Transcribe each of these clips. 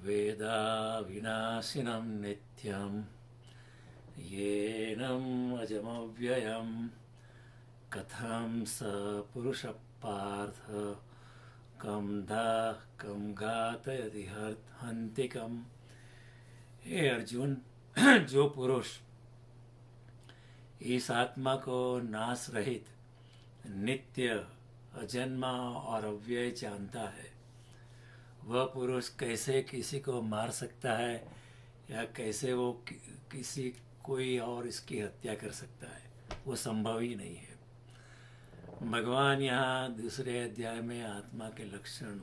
वेदाविनाशिनं नित्यं येनम् अजमव्ययं कथं स पुरुषः पार्थ कं घातयति हन्तिकम्। हे अर्जुन, जो पुरुष इस आत्मा को नाश रहित, नित्य, अजन्मा और अव्यय जानता है, वह पुरुष कैसे किसी को मार सकता है या कैसे वो किसी कोई और इसकी हत्या कर सकता है? वो संभव ही नहीं है। भगवान यहाँ दूसरे अध्याय में आत्मा के लक्षण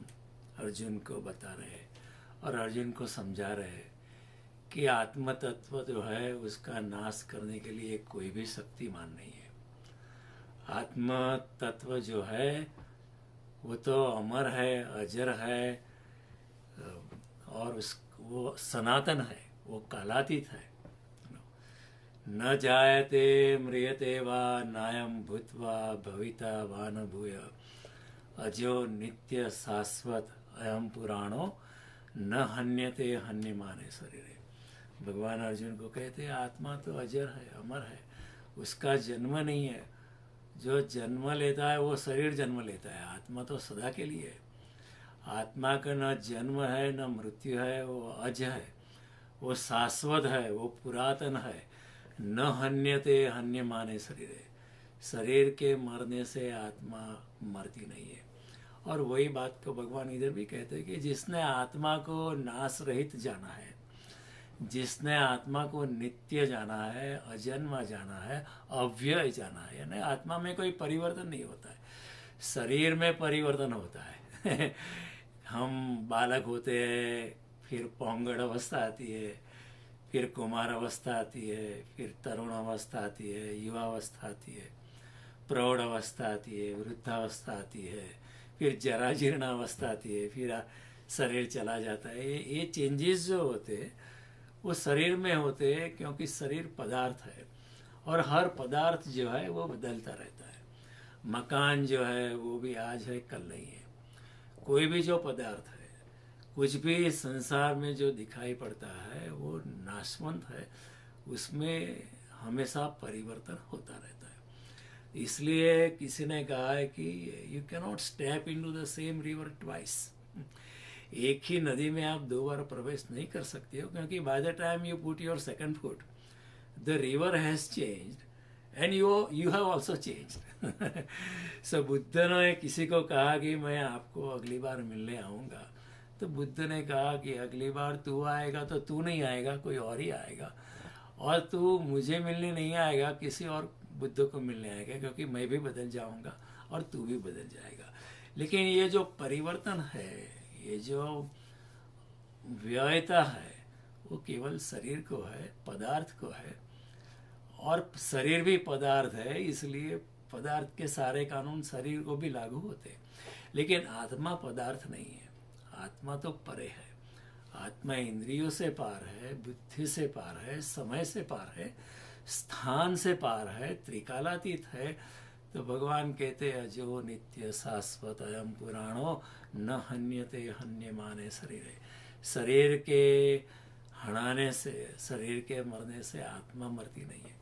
अर्जुन को बता रहे हैं और अर्जुन को समझा रहे हैं कि आत्म तत्व जो है उसका नाश करने के लिए कोई भी शक्तिमान नहीं है। आत्म तत्व जो है वो तो अमर है, अजर है और वो सनातन है, वो कालातीत है। न जायते म्रियते वा नायं भूत्वा भविता वा न भूय अजो नित्य शाश्वत अयम पुराणो न हन्यते हन्यमाने शरीरे। भगवान अर्जुन को कहते हैं आत्मा तो अजर है, अमर है, उसका जन्म नहीं है। जो जन्म लेता है वो शरीर जन्म लेता है, आत्मा तो सदा के लिए है। आत्मा का न जन्म है न मृत्यु है, वो अज है, वो शाश्वत है, वो पुरातन है। न हन्यते हन्यमाने शरीरे, शरीर के मरने से आत्मा मरती नहीं है। और वही बात को भगवान इधर भी कहते हैं कि जिसने आत्मा को नाश रहित जाना है, जिसने आत्मा को नित्य जाना है, अजन्मा जाना है, अव्यय जाना है, यानी आत्मा में कोई परिवर्तन नहीं होता है, शरीर में परिवर्तन होता है। हम बालक होते हैं, फिर पौंगड़ अवस्था आती है, फिर कुमार अवस्था आती है, फिर तरुण अवस्था आती है, युवा अवस्था आती है, प्रौढ़ अवस्था आती है, वृद्धावस्था आती है, फिर जरा जीर्ण अवस्था आती है, फिर शरीर चला जाता है। ये चेंजेस जो होते हैं वो शरीर में होते हैं, क्योंकि शरीर पदार्थ है और हर पदार्थ जो है वो बदलता रहता है। मकान जो है वो भी आज है, कल नहीं है। कोई भी जो पदार्थ है, कुछ भी संसार में जो दिखाई पड़ता है वो नाशवंत है, उसमें हमेशा परिवर्तन होता रहता है। इसलिए किसी ने कहा है कि you can not step into the same river twice. एक ही नदी में आप दो बार प्रवेश नहीं कर सकते हो, क्योंकि by the time you put your second foot the river has changed and you have also changed. So Buddha ने किसी को कहा कि मैं आपको अगली बार मिलने आऊँगा, तो बुद्ध ने कहा कि अगली बार तू आएगा तो तू नहीं आएगा, कोई और ही आएगा, और तू मुझे मिलने नहीं आएगा, किसी और बुद्ध को मिलने आएगा, क्योंकि मैं भी बदल जाऊंगा और तू भी बदल जाएगा। लेकिन ये जो परिवर्तन है, ये जो व्ययता है, वो केवल शरीर को है, पदार्थ को है, और शरीर भी पदार्थ है, इसलिए पदार्थ के सारे कानून शरीर को भी लागू होते हैं। लेकिन आत्मा पदार्थ नहीं है, आत्मा तो परे है। आत्मा इंद्रियों से पार है, बुद्धि से पार है, समय से पार है, स्थान से पार है, त्रिकालातीत है। तो भगवान कहते हैं जो नित्य शाश्वत अयम पुराणो न हन्यते हन्यमाने शरीरे। शरीर के हटाने से, शरीर के मरने से आत्मा मरती नहीं है।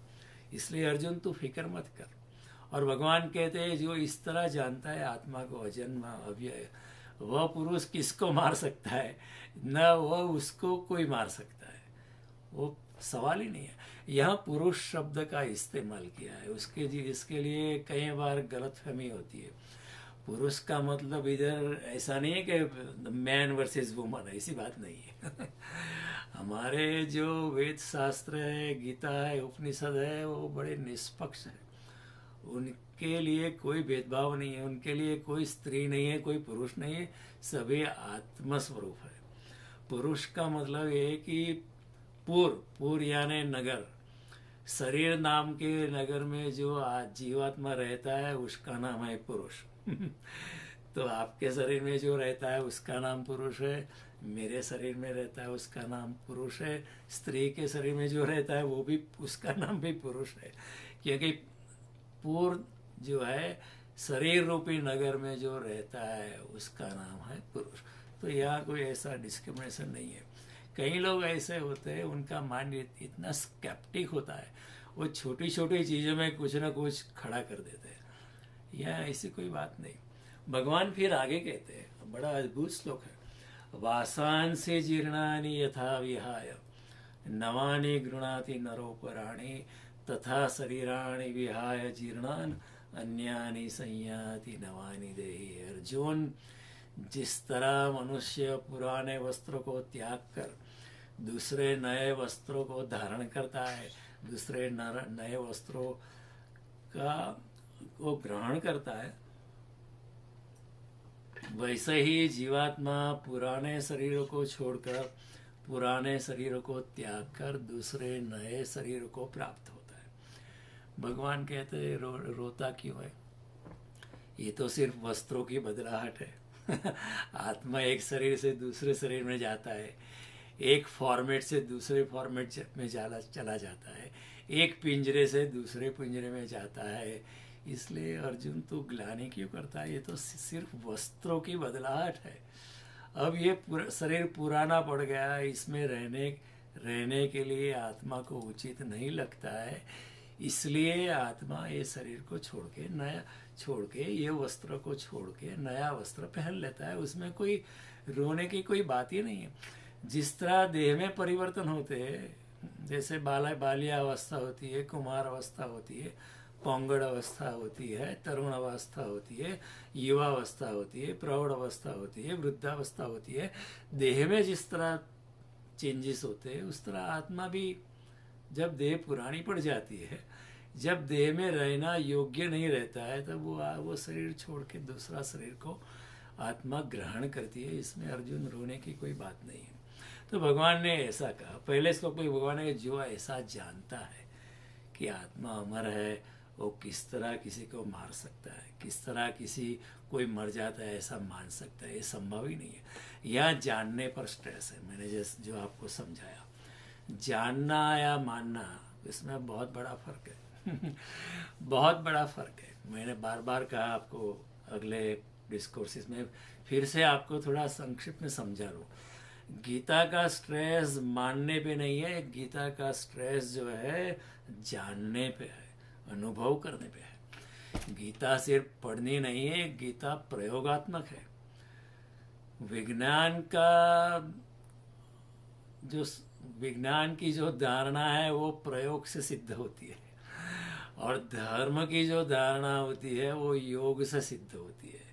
इसलिए अर्जुन तू फिक्र मत कर। और भगवान कहते हैं जो इस तरह जानता है आत्मा को अजन्मा अव्यय, वह पुरुष किसको मार सकता है? न वह उसको कोई मार सकता है, वो सवाल ही नहीं है। यहाँ पुरुष शब्द का इस्तेमाल किया है, इसके लिए कई बार गलतफहमी होती है। पुरुष का मतलब इधर ऐसा नहीं है कि मैन वर्सेस वुमन, ऐसी बात नहीं है। हमारे जो वेद शास्त्र है, गीता है, उपनिषद है, वो बड़े निष्पक्ष है। उनके लिए कोई भेदभाव नहीं है, उनके लिए कोई स्त्री नहीं है, कोई पुरुष नहीं है, सभी आत्मस्वरूप है। पुरुष का मतलब ये है कि पूर यानी नगर, शरीर नाम के नगर में जो जीवात्मा रहता है उसका नाम है पुरुष। तो आपके शरीर में जो रहता है उसका नाम पुरुष है, मेरे शरीर में रहता है उसका नाम पुरुष है, स्त्री के शरीर में जो रहता है वो भी, उसका नाम भी पुरुष है। क्योंकि पूर्ण जो है शरीर रूपी नगर में जो रहता है उसका नाम है पुरुष। तो यहाँ कोई ऐसा डिस्क्रिमिनेशन नहीं है। कई लोग ऐसे होते हैं, उनका माइंड इतना स्केप्टिक होता है, वो छोटी छोटी चीज़ों में कुछ ना कुछ खड़ा कर देते हैं। यहाँ ऐसी कोई बात नहीं। भगवान फिर आगे कहते हैं, बड़ा अद्भुत श्लोक है, वासांसि जीर्णानि यथा विहाय नवानि गृणाति नरोपराणि तथा शरीराणि विहाय जीर्णान अन्यानि संयाति नवानि देहि। अर्जुन, जिस तरह मनुष्य पुराने वस्त्रों को त्याग कर दूसरे नए वस्त्रों को धारण करता है, दूसरे नए वस्त्रों का को ग्रहण करता है, वैसे ही जीवात्मा पुराने शरीरों को छोड़कर, पुराने शरीरों को त्याग कर दूसरे नए शरीर को प्राप्त होता है। भगवान कहते हैं रोता क्यों है? ये तो सिर्फ वस्त्रों की बदलाहट है। आत्मा एक शरीर से दूसरे शरीर में जाता है, एक फॉर्मेट से दूसरे फॉर्मेट में चला जाता है, एक पिंजरे से दूसरे पिंजरे में जाता है। इसलिए अर्जुन तो ग्लानि क्यों करता है? ये तो सिर्फ वस्त्रों की बदलाहट है। अब ये शरीर पुराना पड़ गया, इसमें रहने के लिए आत्मा को उचित नहीं लगता है, इसलिए आत्मा ये शरीर को छोड़ के ये वस्त्र को छोड़ के नया वस्त्र पहन लेता है। उसमें कोई रोने की कोई बात ही नहीं है। जिस तरह देह में परिवर्तन होते हैं, जैसे बाल्या अवस्था होती है, कुमार अवस्था होती है, पौंगड़ अवस्था होती है, तरुण अवस्था होती है, युवा अवस्था होती है, प्रौढ़ अवस्था होती है, वृद्धावस्था होती है। देह में जिस तरह चेंजेस होते हैं, उस तरह आत्मा भी जब देह पुरानी पड़ जाती है, जब देह में रहना योग्य नहीं रहता है, तब वो शरीर छोड़ के दूसरा शरीर को आत्मा ग्रहण करती है। इसमें अर्जुन रोने की कोई बात नहीं है। तो भगवान ने ऐसा कहा, पहले श्लोक में भगवान ने, जो ऐसा जानता है कि आत्मा अमर है, वो किस तरह किसी को मार सकता है, किस तरह कोई मर जाता है ऐसा मान सकता है? ये संभव ही नहीं है। यह जानने पर स्ट्रेस है। मैंने जो आपको समझाया, जानना या मानना, इसमें बहुत बड़ा फर्क है। बहुत बड़ा फर्क है। मैंने बार बार कहा आपको, अगले डिस्कोर्सेस में फिर से आपको थोड़ा संक्षिप्त में समझा लूँ। गीता का स्ट्रेस मानने पे नहीं है, गीता का स्ट्रेस जो है जानने पे है, अनुभव करने पे है। गीता सिर्फ पढ़नी नहीं है, गीता प्रयोगात्मक है। विज्ञान की जो धारणा है वो प्रयोग से सिद्ध होती है, और धर्म की जो धारणा होती है वो योग से सिद्ध होती है।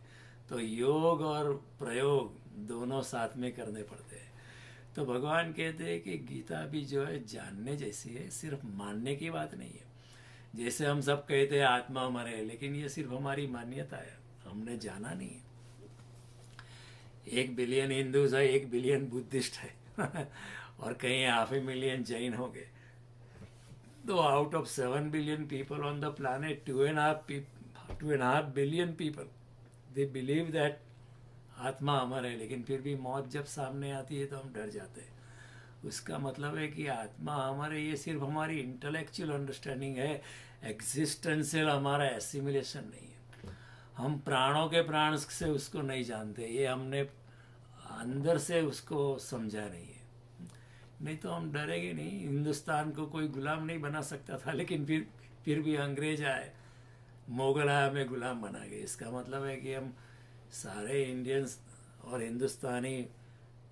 तो योग और प्रयोग दोनों साथ में करने पड़ते हैं। तो भगवान कहते हैं कि गीता भी जो है जानने जैसी है, सिर्फ मानने की बात नहीं है। जैसे हम सब कहते हैं आत्मा अमर है, लेकिन ये सिर्फ हमारी मान्यता है, हमने जाना नहीं है। 1 बिलियन हिंदूज है, 1 बिलियन बुद्धिस्ट है और कहीं 500,000 जैन हो गए। तो out of 7 billion people on the planet, 2.5 billion people they believe that आत्मा अमर है। लेकिन फिर भी मौत जब सामने आती है तो हम डर जाते हैं। उसका मतलब है कि आत्मा अमर है, ये सिर्फ हमारी इंटेलेक्चुअल अंडरस्टैंडिंग है, एग्जिस्टेंशियल हमारा एसिमिलेशन नहीं है। हम प्राणों के प्राण से उसको नहीं जानते, ये हमने अंदर से उसको समझा नहीं है। नहीं तो हम डरेंगे नहीं। हिंदुस्तान को कोई गुलाम नहीं बना सकता था, लेकिन फिर भी अंग्रेज आए, मुगल आए, हमें गुलाम बना गए। इसका मतलब है कि हम सारे इंडियंस और हिंदुस्तानी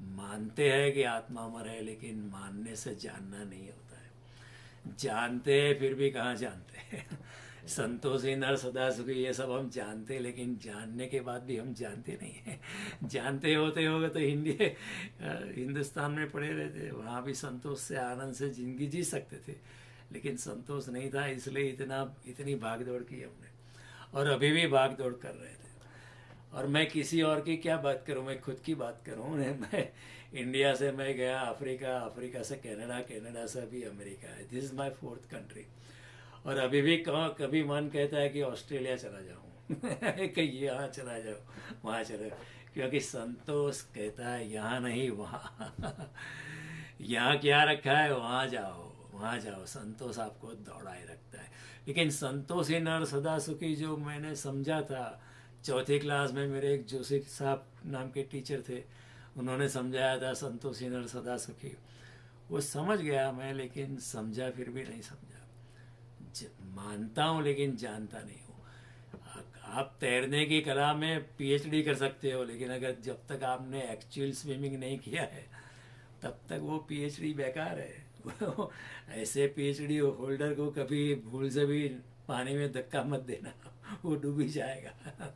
मानते हैं कि आत्मा अमर है, लेकिन मानने से जानना नहीं होता है। जानते हैं फिर भी कहाँ जानते हैं। संतोषी नर सदा सुखी, ये सब हम जानते हैं, लेकिन जानने के बाद भी हम जानते नहीं हैं। जानते होते होगा तो हिंदुस्तान में पड़े रहते, वहाँ भी संतोष से आनंद से जिंदगी जी सकते थे, लेकिन संतोष नहीं था, इसलिए इतनी भाग दौड़ की हमने, और अभी भी भाग दौड़ कर रहे थे। और मैं किसी और की क्या बात करूं, मैं खुद की बात करूं। मैं इंडिया से मैं गया अफ्रीका से कनाडा, कनाडा से अभी अमेरिका है। This is my 4th country. और अभी भी कभी मन कहता है कि ऑस्ट्रेलिया चला जाऊं, कि यहाँ चला जाओ, वहाँ चला जाओ, क्योंकि संतोष कहता है यहाँ नहीं वहाँ। यहाँ क्या रखा है, वहाँ जाओ। संतोष आपको दौड़ाए रखता है। लेकिन संतोषी नर सदा सुखी जो मैंने समझा था 4th क्लास में, मेरे एक जोशी साहब नाम के टीचर थे, उन्होंने समझाया था संतोषी नर सदा सुखी, वो समझ गया मैं, लेकिन समझा फिर भी नहीं समझा। मानता हूँ लेकिन जानता नहीं हूँ। आप तैरने की कला में पीएचडी कर सकते हो, लेकिन अगर जब तक आपने एक्चुअल स्विमिंग नहीं किया है तब तक वो पीएचडी बेकार है। ऐसे पीएचडी होल्डर को कभी भूल से भी पानी में धक्का मत देना, वो डूब ही जाएगा।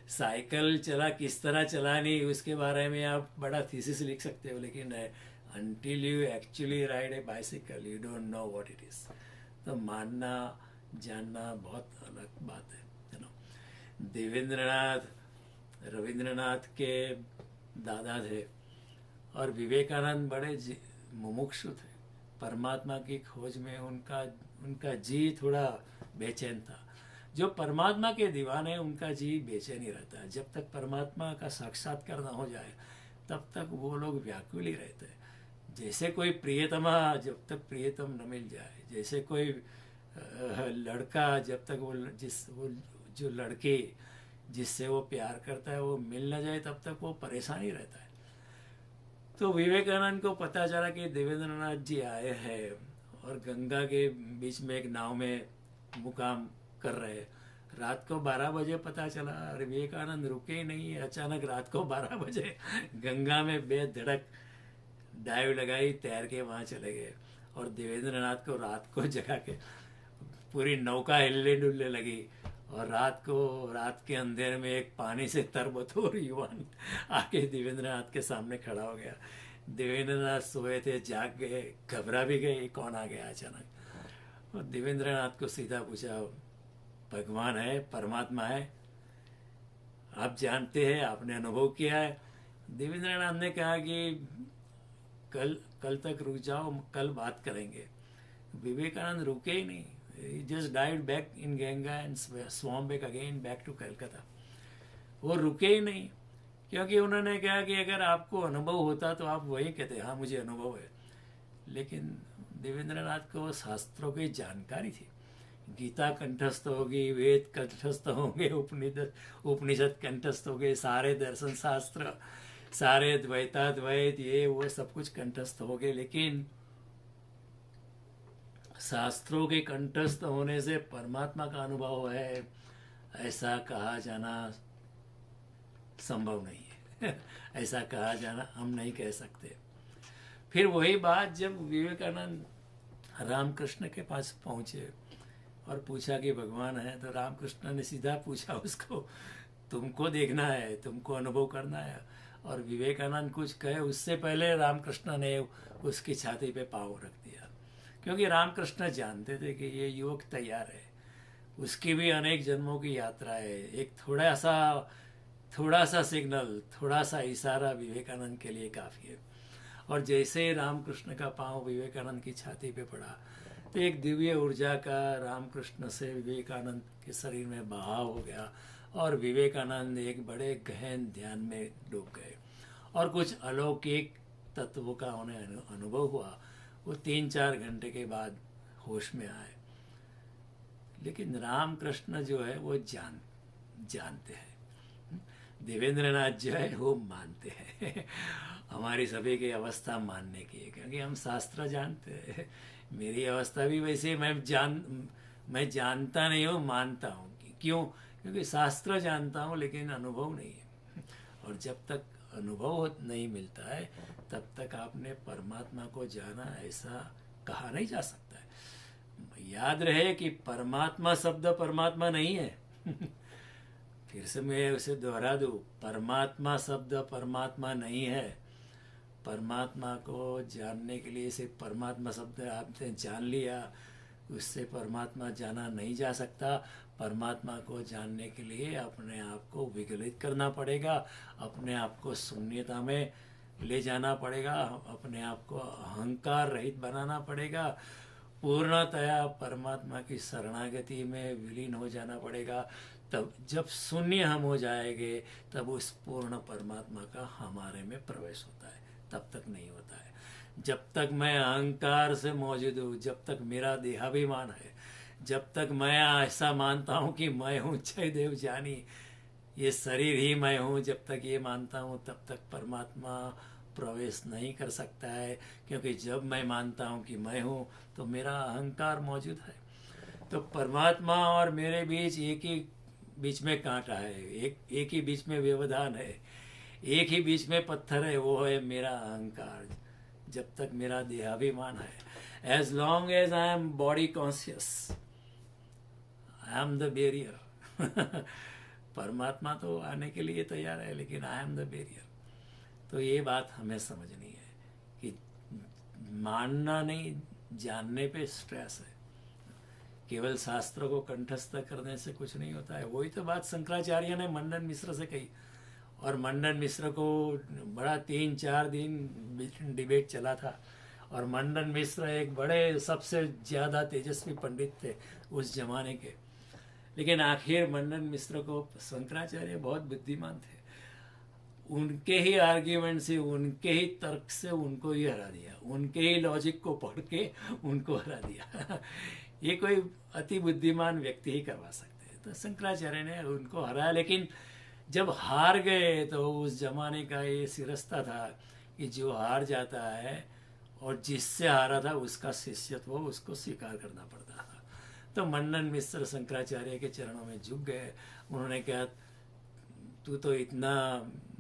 साइकिल चला किस तरह चलानी उसके बारे में आप बड़ा थीसिस लिख सकते हो, लेकिन until you actually ride A bicycle you don't know what it is. तो मानना जानना बहुत अलग बात है नो। देवेंद्रनाथ रविंद्रनाथ के दादा थे और विवेकानंद बड़े मुमुक्षु थे। परमात्मा की खोज में उनका जी थोड़ा बेचैन था। जो परमात्मा के दीवाने उनका जी बेचैन ही रहता है। जब तक परमात्मा का साक्षात्कार न हो जाए तब तक वो लोग व्याकुल ही रहते हैं। जैसे कोई प्रियतमा जब तक प्रियतम न मिल जाए, जैसे कोई लड़का जब तक वो जो लड़की जिससे वो प्यार करता है वो मिल न जाए तब तक वो परेशान ही रहता है। तो विवेकानंद को पता चला कि देवेंद्रनाथ जी आए हैं और गंगा के बीच में एक नाव में मुकाम कर रहे। रात को 12 बजे पता चला और विवेकानंद रुके ही नहीं। अचानक रात को 12 बजे गंगा में बेधड़क डाइव लगाई, तैर के वहाँ चले गए और देवेंद्रनाथ को रात को जगा के पूरी नौका हिलने डुलने लगी। और रात के अंधेरे में एक पानी से तरबतोर युवान आके देवेंद्रनाथ के सामने खड़ा हो गया। देवेंद्रनाथ सोए थे, जाग गए, घबरा भी गए, कौन आ गया अचानक। और देवेंद्रनाथ को सीधा पूछा, भगवान है, परमात्मा है, आप जानते हैं, आपने अनुभव किया है? देवेंद्रनाथ ने कहा कि कल तक रुक जाओ, कल बात करेंगे। विवेकानंद रुके ही नहीं। He just dived back in Ganga and swam back again back to Calcutta. वो रुके ही नहीं, क्योंकि उन्होंने कहा कि अगर आपको अनुभव होता तो आप वही कहते, हाँ मुझे अनुभव है। लेकिन देवेंद्रनाथ को शास्त्रों की जानकारी थी। गीता कंठस्थ होगी, वेद कंठस्थ होंगे, उपनिषद कंठस्थ होंगे, सारे दर्शन शास्त्र, सारे द्वैताद्वैत, ये वो सब कुछ कंठस्थ हो गए। लेकिन शास्त्रों के कंठस्थ होने से परमात्मा का अनुभव है ऐसा कहा जाना संभव नहीं है। ऐसा कहा जाना हम नहीं कह सकते। फिर वही बात जब विवेकानंद रामकृष्ण के पास पहुंचे और पूछा कि भगवान है, तो रामकृष्ण ने सीधा पूछा उसको, तुमको देखना है, तुमको अनुभव करना है। और विवेकानंद कुछ कहे उससे पहले रामकृष्ण ने उसकी छाती पे पाँव रख दिया, क्योंकि रामकृष्ण जानते थे कि ये युवक तैयार है, उसकी भी अनेक जन्मों की यात्रा है। एक थोड़ा सा सिग्नल, थोड़ा सा इशारा विवेकानंद के लिए काफ़ी है। और जैसे ही रामकृष्ण का पाँव विवेकानंद की छाती पे पड़ा तो एक दिव्य ऊर्जा का रामकृष्ण से विवेकानंद के शरीर में बहाव हो गया और विवेकानंद एक बड़े गहन ध्यान में डूब गए और कुछ अलौकिक तत्वों का उन्हें अनुभव हुआ। वो 3-4 घंटे के बाद होश में आए। लेकिन रामकृष्ण जो है वो जानते हैं, देवेंद्रनाथ जो है वो मानते हैं। हमारी सभी की अवस्था मानने की है, क्योंकि हम शास्त्र जानते हैं। मेरी अवस्था भी वैसे मैं जानता नहीं हूँ, मानता हूँ। क्यों? क्योंकि शास्त्र जानता हूँ लेकिन अनुभव नहीं है। और जब तक अनुभव नहीं मिलता है तब तक आपने परमात्मा को जाना ऐसा कहा नहीं जा सकता है। याद रहे कि परमात्मा शब्द परमात्मा नहीं है। फिर से मैं उसे दोहरा दूं, परमात्मा शब्द परमात्मा नहीं है। परमात्मा को जानने के लिए सिर्फ परमात्मा शब्द आपने जान लिया, उससे परमात्मा जाना नहीं जा सकता। परमात्मा को जानने के लिए अपने आप को विगलित करना पड़ेगा, अपने आप को शून्यता में ले जाना पड़ेगा, अपने आप को अहंकार रहित बनाना पड़ेगा, पूर्णतया परमात्मा की शरणागति में विलीन हो जाना पड़ेगा। तब जब शून्य हम हो जाएंगे तब उस पूर्ण परमात्मा का हमारे में प्रवेश होता है, तब तक नहीं होता है। जब तक मैं अहंकार से मौजूद हूँ, जब तक मेरा देहाभिमान है, जब तक मैं ऐसा मानता हूँ कि मैं हूँ जयदेव जानी, ये शरीर ही मैं हूँ, जब तक ये मानता हूँ तब तक परमात्मा प्रवेश नहीं कर सकता है, क्योंकि जब मैं मानता हूँ कि मैं हूँ तो मेरा अहंकार मौजूद है। तो परमात्मा और मेरे बीच एक ही बीच में कांटा है, एक ही बीच में व्यवधान है, एक ही बीच में पत्थर है, वो है मेरा अहंकार। जब तक मेरा देहाभिमान है, as long as I am body conscious, I am the barrier. परमात्मा तो आने के लिए तैयार है, लेकिन आई एम द बैरियर। तो ये बात हमें समझनी है कि मानना नहीं, जानने पे स्ट्रेस है। केवल शास्त्रों को कंठस्थ करने से कुछ नहीं होता है। वही तो बात शंकराचार्य ने मंडन मिश्र से कही, और मंडन मिश्र को बड़ा 3-4 दिन डिबेट चला था। और मंडन मिश्र एक बड़े सबसे ज़्यादा तेजस्वी पंडित थे उस जमाने के, लेकिन आखिर मंडन मिश्र को शंकराचार्य बहुत बुद्धिमान थे, उनके ही आर्ग्यूमेंट से, उनके ही तर्क से उनको ही हरा दिया, उनके ही लॉजिक को पढ़ के उनको हरा दिया। ये कोई अति बुद्धिमान व्यक्ति ही करवा सकते हैं। तो शंकराचार्य ने उनको हराया, लेकिन जब हार गए तो उस जमाने का ये सिरस्ता था कि जो हार जाता है और जिससे हारा था उसका शिष्यत्व उसको स्वीकार करना पड़ता था। तो मंडन मिश्र शंकराचार्य के चरणों में झुक गए। उन्होंने कहा, तू तो इतना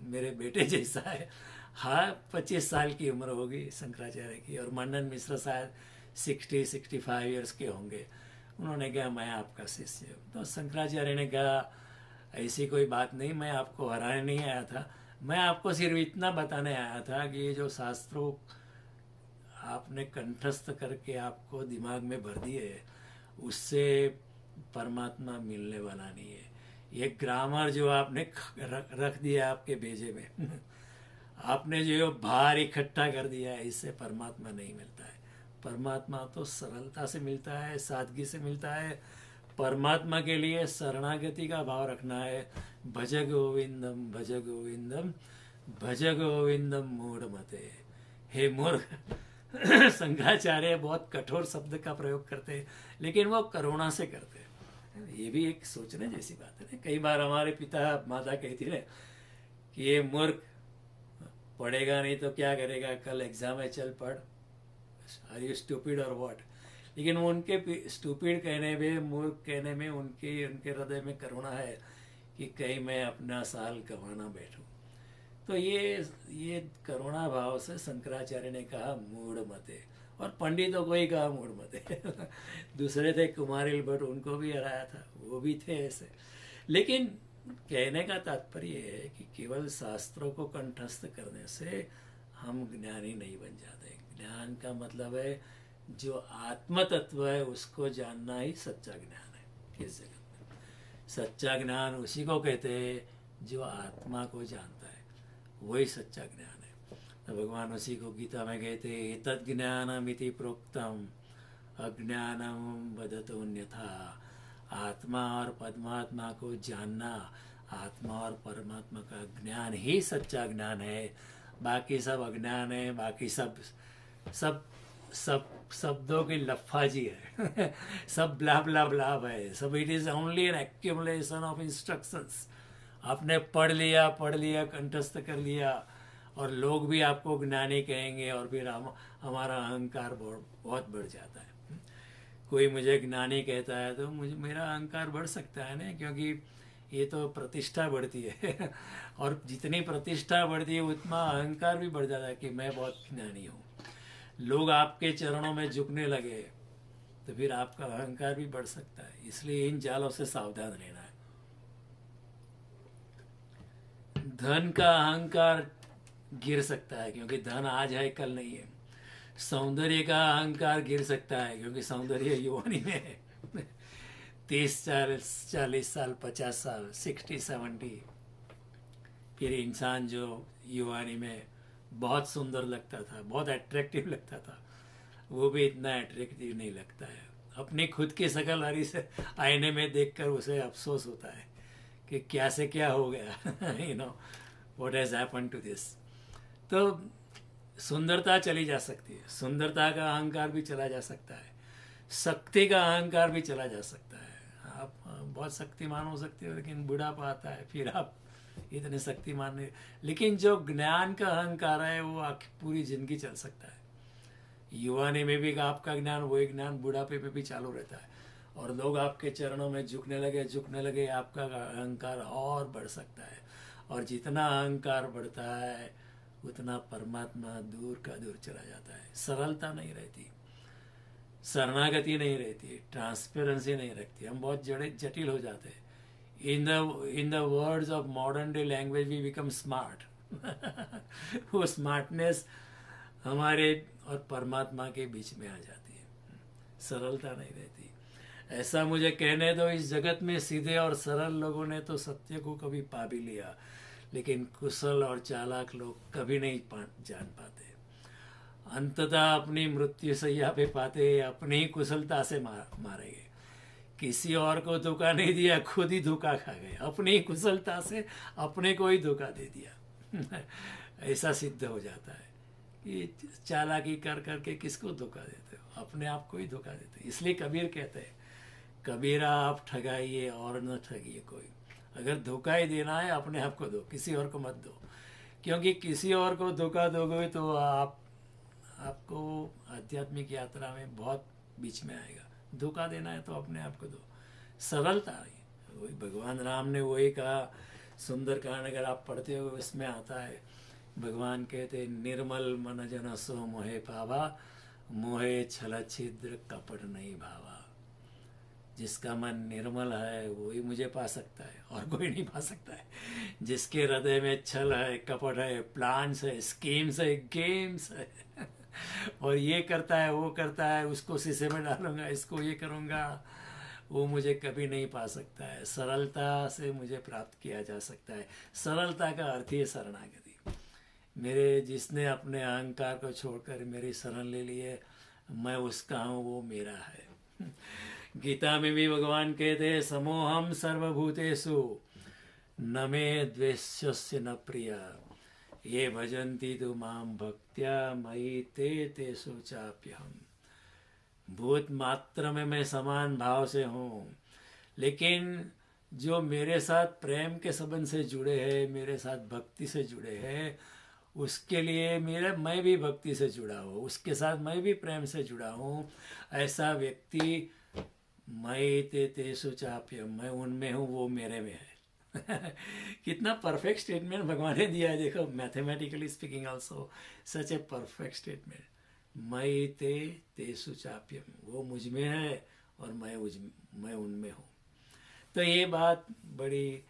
मेरे बेटे जैसा है। हाँ, 25 साल की उम्र होगी शंकराचार्य की, और मंडन मिश्र शायद 60-65 ईयर्स के होंगे। उन्होंने कहा, मैं आपका शिष्य हूँ। तो शंकराचार्य ने कहा, ऐसी कोई बात नहीं, मैं आपको हराने नहीं आया था, मैं आपको सिर्फ इतना बताने आया था कि ये जो शास्त्रों आपने कंठस्थ करके आपको दिमाग में भर दिए, उससे परमात्मा मिलने वाला नहीं है। ये ग्रामर जो आपने रख दिया आपके भेजे में, आपने जो भार इकट्ठा कर दिया है, इससे परमात्मा नहीं मिलता है। परमात्मा तो सरलता से मिलता है, सादगी से मिलता है। परमात्मा के लिए शरणागति का भाव रखना है। भज गोविंदम भज गोविंदम भज गोविंदम मूढ़ मते। हे मूर्ख। शंकराचार्य बहुत कठोर शब्द का प्रयोग करते हैं, लेकिन वो करुणा से करते हैं। ये भी एक सोचने जैसी बात है। कई बार हमारे पिता माता कहती है कि ये मूर्ख, पढ़ेगा नहीं तो क्या करेगा, कल एग्जाम है, चल पढ़, आर यू स्टूपिड और व्हाट। लेकिन उनके स्टूपिड कहने में, मूर्ख कहने में उनके हृदय में करुणा है कि कहीं मैं अपना साल गंवाना बैठूं। तो ये करुणा भाव से शंकराचार्य ने कहा मूढ़ मते, और पंडितों को ही कहा मूढ़ मते। दूसरे थे कुमारिल भट्ट, उनको भी हराया था, वो भी थे ऐसे। लेकिन कहने का तात्पर्य है कि केवल शास्त्रों को कंठस्थ करने से हम ज्ञानी नहीं बन जाते। ज्ञान का मतलब है जो आत्म तत्व है उसको जानना ही सच्चा ज्ञान है इस जगत में। सच्चा ज्ञान उसी को कहते हैं जो आत्मा को जानता है, वही सच्चा ज्ञान है। तो भगवान उसी को गीता में कहते हैं, तद ज्ञानमिति प्रोक्तम अज्ञानम वदतोन्यथा। आत्मा और परमात्मा को जानना, आत्मा और परमात्मा का ज्ञान ही सच्चा ज्ञान है। बाकी सब अज्ञान है, बाकी सब सब सब शब्दों की लफ्फाजी है। सब ब्ला ब्ला ब्ला है सब। It is only an accumulation of instructions. आपने पढ़ लिया, कंठस्थ कर लिया, और लोग भी आपको ज्ञानी कहेंगे, और फिर हमारा अहंकार बहुत बढ़ जाता है। कोई मुझे ज्ञानी कहता है तो मेरा अहंकार बढ़ सकता है ना, क्योंकि ये तो प्रतिष्ठा बढ़ती है। और जितनी प्रतिष्ठा बढ़ती है उतना अहंकार भी बढ़ जाता है कि मैं बहुत ज्ञानी हूँ। लोग आपके चरणों में झुकने लगे तो फिर आपका अहंकार भी बढ़ सकता है। इसलिए इन जालों से सावधान रहना है। धन का अहंकार गिर सकता है, क्योंकि धन आज है कल नहीं है। सौंदर्य का अहंकार गिर सकता है, क्योंकि सौंदर्य युवानी में है। 30-40 साल, 50 साल, 60-70, फिर इंसान जो युवानी में बहुत सुंदर लगता था, बहुत अट्रैक्टिव लगता था, वो भी इतना अट्रैक्टिव नहीं लगता है। अपनी खुद की शक्ल हरी से आईने में देखकर उसे अफसोस होता है कि क्या से क्या हो गया। You know what has happened to this. तो सुंदरता चली जा सकती है, सुंदरता का अहंकार भी चला जा सकता है, शक्ति का अहंकार भी चला जा सकता है। आप बहुत शक्तिमान हो सकते हो, लेकिन बुढ़ापा आता है फिर आप इतने शक्तिमान नहीं। लेकिन जो ज्ञान का अहंकार है वो पूरी जिंदगी चल सकता है। युवानी में भी आपका ज्ञान वही ज्ञान बुढ़ापे में भी चालू रहता है, और लोग आपके चरणों में झुकने लगे आपका अहंकार और बढ़ सकता है। और जितना अहंकार बढ़ता है उतना परमात्मा दूर का दूर चला जाता है। सरलता नहीं रहती, शरणागति नहीं रहती, ट्रांसपेरेंसी नहीं रखती, हम बहुत जटिल हो जाते हैं। In the words of modern day language we become smart. वो स्मार्टनेस हमारे और परमात्मा के बीच में आ जाती है, सरलता नहीं रहती। ऐसा मुझे कहने दो, इस जगत में सीधे और सरल लोगों ने तो सत्य को कभी पा भी लिया, लेकिन कुशल और चालाक लोग कभी नहीं जान पाते। अंततः अपनी मृत्यु सैया पे पाते अपनी ही कुशलता से मारे गए। किसी और को धोखा नहीं दिया, खुद ही धोखा खा गए। अपनी ही कुशलता से अपने को ही धोखा दे दिया। ऐसा सिद्ध हो जाता है कि चालाकी कर करके किसको धोखा देते हो, अपने आप को ही धोखा देते हो। इसलिए कबीर कहते हैं, कबीरा आप ठगाइए और न ठगिए कोई। अगर धोखा ही देना है अपने आप को दो, किसी और को मत दो, क्योंकि किसी और को धोखा दोगे तो आपको आध्यात्मिक यात्रा में बहुत बीच में आएगा। धोखा देना है तो अपने आप को दो, सरलता है। वही भगवान राम ने वही कहा, सुंदरकांड अगर आप पढ़ते हो इसमें आता है, भगवान कहते निर्मल मन जन सो मोहे पावा, मोहे छल छिद्र कपट नहीं भावा। जिसका मन निर्मल है वही मुझे पा सकता है, और कोई नहीं पा सकता है। जिसके हृदय में छल है, कपट है, प्लान्स है, स्कीम्स है, गेम्स है, और ये करता है वो करता है, उसको शीशे में डालूंगा, इसको ये करूँगा, वो मुझे कभी नहीं पा सकता है। सरलता से मुझे प्राप्त किया जा सकता है। सरलता का अर्थ ही शरणागति। मेरे जिसने अपने अहंकार को छोड़कर मेरी शरण ले ली है, मैं उसका हूँ, वो मेरा है। गीता में भी भगवान कहते हैं, समोहम सर्वभूतेषु न मे द्वेष्यस्य न प्रिया, ये भजन्ति तु माम भक्त्या मयि ते तेषु चाप्यहम्। भूत मात्र में मैं समान भाव से हूँ, लेकिन जो मेरे साथ प्रेम के संबंध से जुड़े हैं, मेरे साथ भक्ति से जुड़े हैं, उसके लिए मैं भी भक्ति से जुड़ा हूँ, उसके साथ मैं भी प्रेम से जुड़ा हूँ। ऐसा व्यक्ति मयि ते तेषु चाप्यहम्, मैं उनमें हूँ, वो मेरे में है। कितना परफेक्ट स्टेटमेंट भगवान ने दिया है। देखो, mathematically speaking also such a perfect statement. मयि ते तेषु चाप्यहम्, वो मुझ में है और मैं उनमें हूँ। तो ये बात बड़ी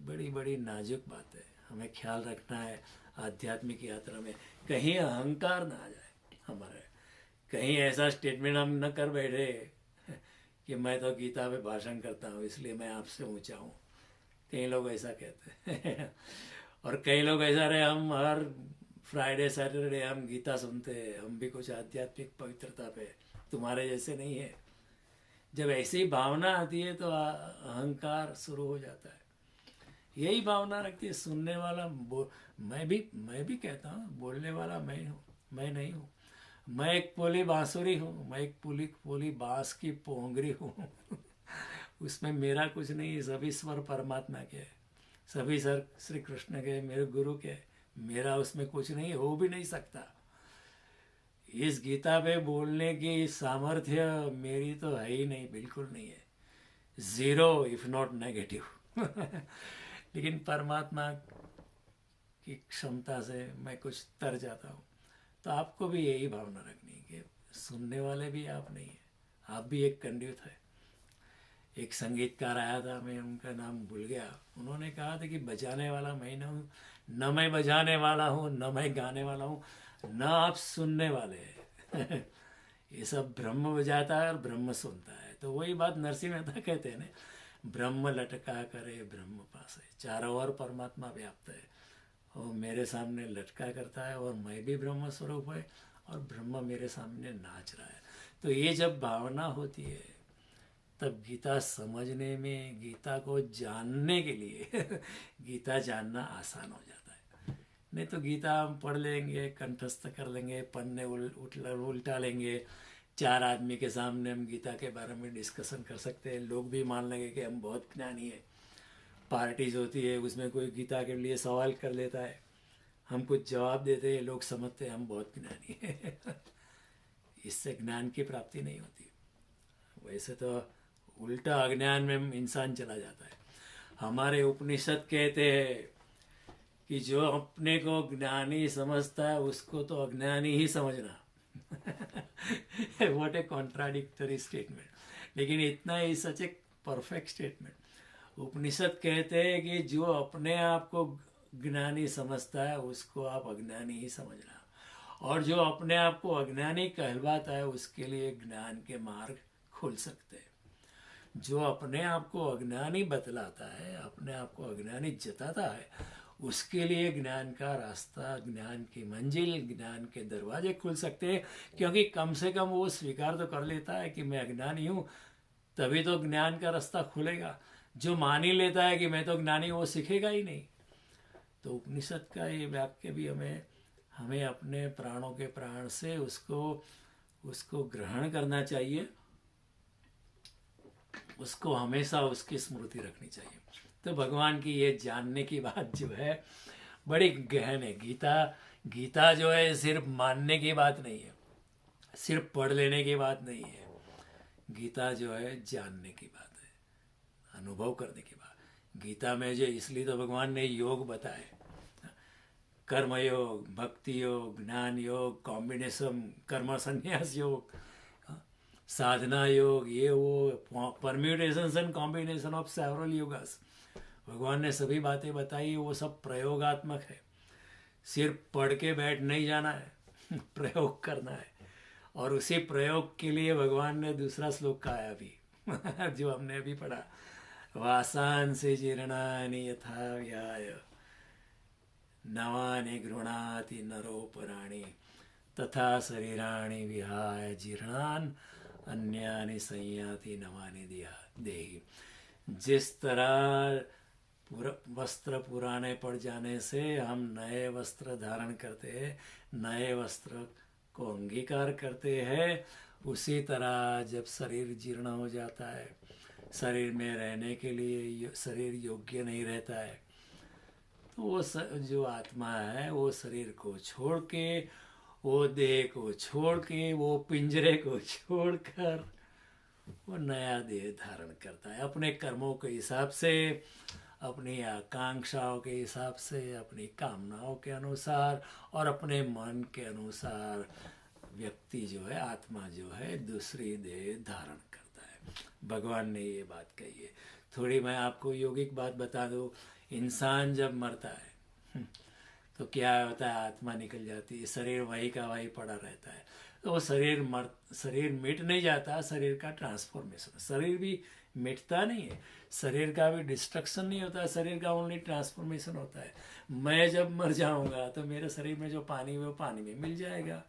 बड़ी बड़ी नाजुक बात है, हमें ख्याल रखना है आध्यात्मिक यात्रा में। कहीं अहंकार ना आ जाए हमारे, कहीं ऐसा स्टेटमेंट हम न कर बैठे कि मैं तो गीता में भाषण करता हूँ इसलिए मैं आपसे ऊंचा हूँ। कई लोग ऐसा कहते हैं। और कई लोग ऐसा रहे, हम हर फ्राइडे सैटरडे हम गीता सुनते हैं, हम भी कुछ आध्यात्मिक पवित्रता पे तुम्हारे जैसे नहीं है। जब ऐसी भावना आती है तो अहंकार शुरू हो जाता है। यही भावना रखती है सुनने वाला, मैं भी कहता हूँ, बोलने वाला मैं हूँ, मैं नहीं हूँ। मैं एक पोली बांसुरी हूँ, मैं एक पोली बांस की पोंगरी हूँ। उसमें मेरा कुछ नहीं, सभी स्वर परमात्मा के, सभी सर श्री कृष्ण के, मेरे गुरु के। मेरा उसमें कुछ नहीं, हो भी नहीं सकता। इस गीता पे बोलने की सामर्थ्य मेरी तो है ही नहीं, बिल्कुल नहीं है, जीरो इफ नॉट नेगेटिव। लेकिन परमात्मा की क्षमता से मैं कुछ तर जाता हूँ। तो आपको भी यही भावना रखनी है कि सुनने वाले भी आप नहीं है, आप भी एक कंड्यूट है। एक संगीतकार आया था, मैं उनका नाम भूल गया, उन्होंने कहा था कि बजाने वाला मैं न हूँ, न मैं बजाने वाला हूँ, न मैं गाने वाला हूँ, न आप सुनने वाले हैं। ये सब ब्रह्म बजाता है और ब्रह्म सुनता है। तो वही बात नरसिंह मेहता कहते हैं ना, ब्रह्म लटका करे ब्रह्म पास है। चारों ओर परमात्मा व्याप्त है, वो मेरे सामने लटका करता है, और मैं भी ब्रह्म स्वरूप है और ब्रह्म मेरे सामने नाच रहा है। तो ये जब भावना होती है तब गीता समझने में, गीता को जानने के लिए गीता जानना आसान हो जाता है। नहीं तो गीता हम पढ़ लेंगे, कंठस्थ कर लेंगे, पन्ने उल्टा लेंगे, चार आदमी के सामने हम गीता के बारे में डिस्कशन कर सकते हैं, लोग भी मान लेंगे कि हम बहुत ज्ञानी हैं। पार्टीज होती है, उसमें कोई गीता के लिए सवाल कर लेता है, हम कुछ जवाब देते हैं, लोग समझते हैं हम बहुत ज्ञानी हैं। इससे ज्ञान की प्राप्ति नहीं होती। वैसे तो उल्टा अज्ञान में इंसान चला जाता है। हमारे उपनिषद कहते हैं कि जो अपने को ज्ञानी समझता है उसको तो अज्ञानी ही समझना। व्हाट ए कॉन्ट्राडिक्टरी स्टेटमेंट, लेकिन इतना ही सच एक परफेक्ट स्टेटमेंट। उपनिषद कहते हैं कि जो अपने आप को ज्ञानी समझता है उसको आप अज्ञानी ही समझना, और जो अपने आप को अज्ञानी कहलवाता है उसके लिए ज्ञान के मार्ग खुल सकते हैं। जो अपने आप को अज्ञानी बतलाता है, अपने आप को अज्ञानी जताता है, उसके लिए ज्ञान का रास्ता, ज्ञान की मंजिल, ज्ञान के दरवाजे खुल सकते हैं, क्योंकि कम से कम वो स्वीकार तो कर लेता है कि मैं अज्ञानी हूँ, तभी तो ज्ञान का रास्ता खुलेगा। जो मान ही लेता है कि मैं तो ज्ञानी, वो सीखेगा ही नहीं। तो उपनिषद का ये वाक्य भी हमें अपने प्राणों के प्राण से उसको ग्रहण करना चाहिए, उसको हमेशा उसकी स्मृति रखनी चाहिए। तो भगवान की ये जानने की बात जो है बड़ी गहन है। गीता जो है सिर्फ मानने की बात नहीं है, सिर्फ पढ़ लेने की बात नहीं है। गीता जो है जानने की बात है, अनुभव करने की बात। गीता में जो, इसलिए तो भगवान ने योग बताए, कर्म योग, भक्ति योग, ज्ञान योग, कॉम्बिनेशन, कर्म संन्यास योग, साधना योग, ये वो permutations and combination of several yogas. भगवान ने सभी बातें बताई, वो सब प्रयोगात्मक है। सिर्फ पढ़ के बैठ नहीं जाना है, प्रयोग करना है। और उसी प्रयोग के लिए भगवान ने दूसरा श्लोक कहा है अभी जो हमने अभी पढ़ा, वासान से जीर्णानि यथा व्याय नवानि गृह्णाति नरोपराणि तथा शरीराणि विहाय जीर्णान अन्यानि संयाति नवानि देहि। जिस तरह वस्त्र पुराने पड़ जाने से हम नए वस्त्र धारण करते हैं, नए वस्त्र को अंगीकार करते हैं, उसी तरह जब शरीर जीर्ण हो जाता है, शरीर में रहने के लिए शरीर योग्य नहीं रहता है, तो वो जो आत्मा है वो शरीर को छोड़ के, वो देह को छोड़ के, वो पिंजरे को छोड़कर वो नया देह धारण करता है, अपने कर्मों के हिसाब से, अपनी आकांक्षाओं के हिसाब से, अपनी कामनाओं के अनुसार और अपने मन के अनुसार व्यक्ति जो है, आत्मा जो है, दूसरी देह धारण करता है। भगवान ने ये बात कही है। थोड़ी मैं आपको यौगिक बात बता दूँ। इंसान जब मरता है तो क्या होता है, आत्मा निकल जाती है, शरीर वही का वही पड़ा रहता है। तो वो शरीर मिट नहीं जाता, शरीर का ट्रांसफॉर्मेशन। शरीर भी मिटता नहीं है, शरीर का भी डिस्ट्रक्शन नहीं होता है, शरीर का ओनली ट्रांसफॉर्मेशन होता है। मैं जब मर जाऊंगा तो मेरे शरीर में जो पानी है वो पानी में मिल जाएगा,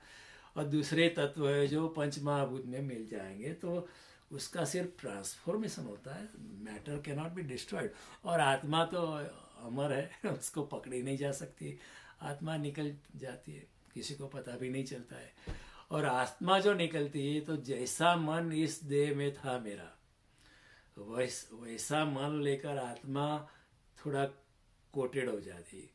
और दूसरे तत्व है जो पंच महाभूत में मिल जाएंगे, तो उसका सिर्फ ट्रांसफॉर्मेशन होता है। Matter can not be destroyed. और आत्मा तो अमर है, उसको पकड़ी नहीं जा सकती, आत्मा निकल जाती है, किसी को पता भी नहीं चलता है। और आत्मा जो निकलती है, तो जैसा मन इस देह में था मेरा, वैसा मन लेकर आत्मा थोड़ा कोटेड हो जाती है,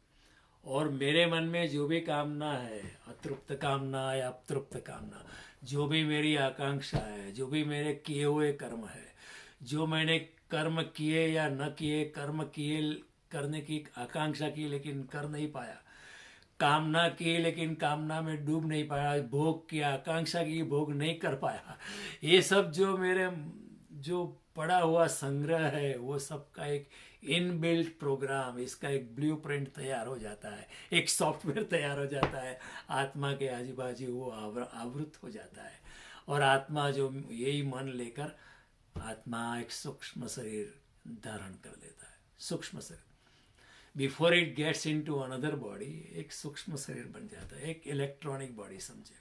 और मेरे मन में जो भी कामना है, अतृप्त कामना या अतृप्त कामना, जो भी मेरी आकांक्षा है, जो भी मेरे किए हुए कर्म है, जो मैंने कर्म किए या न किए, कर्म किए, करने की आकांक्षा की लेकिन कर नहीं पाया, कामना की लेकिन कामना में डूब नहीं पाया, भोग की आकांक्षा की, भोग नहीं कर पाया, ये सब जो मेरे जो पड़ा हुआ संग्रह है, वो सब का एक इनबिल्ट प्रोग्राम, इसका एक ब्लूप्रिंट तैयार हो जाता है, एक सॉफ्टवेयर तैयार हो जाता है, आत्मा के आजू बाजू वो आवृत हो जाता है। और आत्मा जो यही मन लेकर आत्मा एक सूक्ष्म शरीर धारण कर लेता है। सूक्ष्म शरीर before it gets into another body एक सूक्ष्म शरीर बन जाता है, एक इलेक्ट्रॉनिक बॉडी समझे,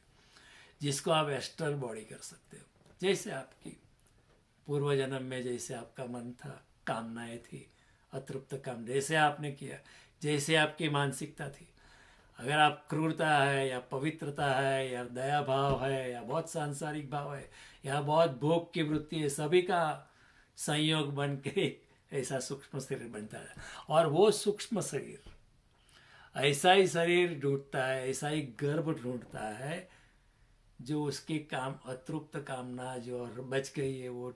जिसको आप एस्ट्रल बॉडी कर सकते हो। जैसे आपकी पूर्व जन्म में जैसे आपका मन था, कामनाएं थी, अतृप्त काम जैसे आपने किया, जैसे आपकी मानसिकता थी, अगर आप क्रूरता है या पवित्रता है या दया भाव है या बहुत सांसारिक भाव है या बहुत भोग की वृत्ति है, सभी का संयोग बन के ऐसा सूक्ष्म शरीर बनता है। और वो सूक्ष्म शरीर ऐसा ही शरीर ढूंढता है, ऐसा ही गर्भ ढूंढता है जो उसकी काम अतृप्त कामना जो बच गई है वो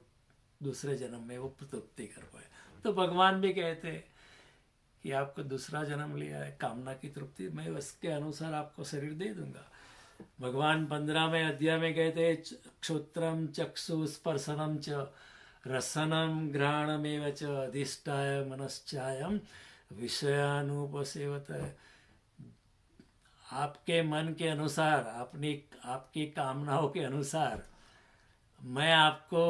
दूसरे जन्म में वो तृप्ति कर पाए। तो भगवान भी कहते हैं कि आपको दूसरा जन्म लिया है, कामना की तृप्ति मैं उसके अनुसार आपको शरीर दे दूंगा। भगवान 15वें अध्याय में कहते हैं क्षोत्रम चक्षु स्पर्शनम च रसनम घ्राणमेव च अधिष्ठाय मनश्चायम विषयानुपसेवत। आपके मन के अनुसार, अपनी आपकी कामनाओं के अनुसार मैं आपको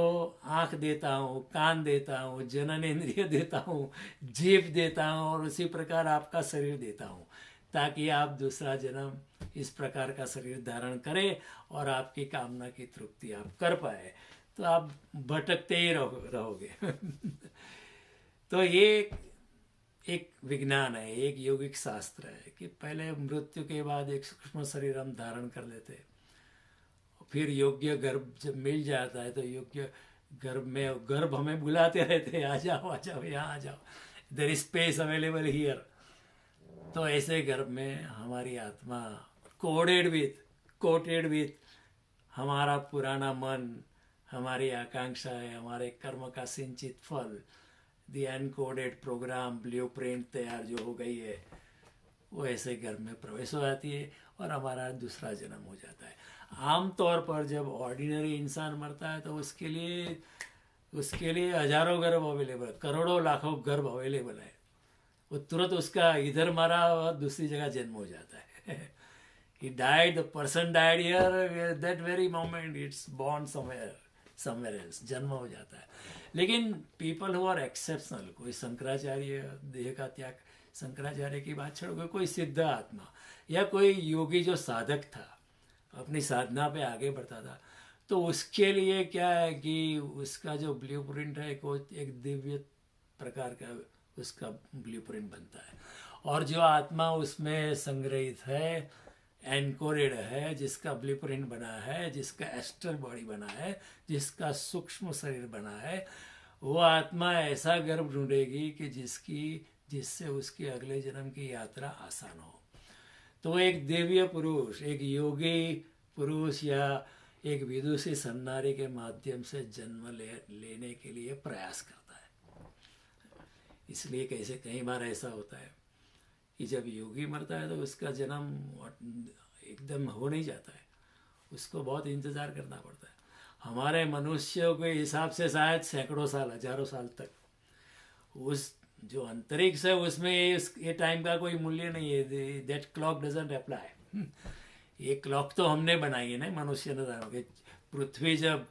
आँख देता हूँ, कान देता हूँ, जननेंद्रिय देता हूँ, जीभ देता हूँ और उसी प्रकार आपका शरीर देता हूँ ताकि आप दूसरा जन्म इस प्रकार का शरीर धारण करें और आपकी कामना की तृप्ति आप कर पाए। तो आप भटकते ही रहोगे। तो ये एक विज्ञान है, एक योगिक शास्त्र है कि पहले मृत्यु के बाद एक सूक्ष्म शरीर हम धारण कर लेते हैं, फिर योग्य गर्भ जब मिल जाता है तो योग्य गर्भ हमें बुलाते रहते हैं, आ जाओ यहाँ आ जाओ, there is space available here. तो ऐसे गर्भ में हमारी आत्मा कोटेड विथ हमारा पुराना मन, हमारी आकांक्षा है, हमारे कर्म का सिंचित फल, द अनकोडेड प्रोग्राम ब्लूप्रिंट तैयार जो हो गई है, वो ऐसे गर्भ में प्रवेश हो जाती है और हमारा दूसरा जन्म हो जाता है। आमतौर पर जब ऑर्डिनरी इंसान मरता है तो उसके लिए हजारों गर्भ अवेलेबल, करोड़ों लाखों गर्भ अवेलेबल है। वो तुरंत उसका इधर मरा और दूसरी जगह जन्म हो जाता है। He died, the person died here, that very moment it's born somewhere else, जन्म हो जाता है। लेकिन पीपल हु आर एक्सेप्शनल, कोई शंकराचार्य देह का त्याग, शंकराचार्य की बात छोड़ो, कोई सिद्ध आत्मा या कोई योगी जो साधक था, अपनी साधना पे आगे बढ़ता था, तो उसके लिए क्या है कि उसका जो ब्लूप्रिंट है को एक दिव्य प्रकार का उसका ब्लूप्रिंट बनता है। और जो आत्मा उसमें संग्रहित है, एनकोडेड है, जिसका ब्लूप्रिंट बना है, जिसका एस्ट्रल बॉडी बना है, जिसका सूक्ष्म शरीर बना है, वो आत्मा ऐसा गर्भ ढूंढेगी कि जिससे उसकी अगले जन्म की यात्रा आसान हो। तो एक दिव्य पुरुष, एक योगी पुरुष या एक विदुषी सन्नारी के माध्यम से जन्म लेने के लिए प्रयास करता है। इसलिए कैसे कई बार ऐसा होता है कि जब योगी मरता है तो उसका जन्म एकदम हो नहीं जाता है, उसको बहुत इंतज़ार करना पड़ता है। हमारे मनुष्यों के हिसाब से शायद सैकड़ों साल, हजारों साल तक, उस जो अंतरिक्ष है उसमें ये टाइम का कोई मूल्य नहीं है। That clock doesn't apply. ये क्लॉक तो हमने बनाई है ना, मनुष्य ने कि पृथ्वी जब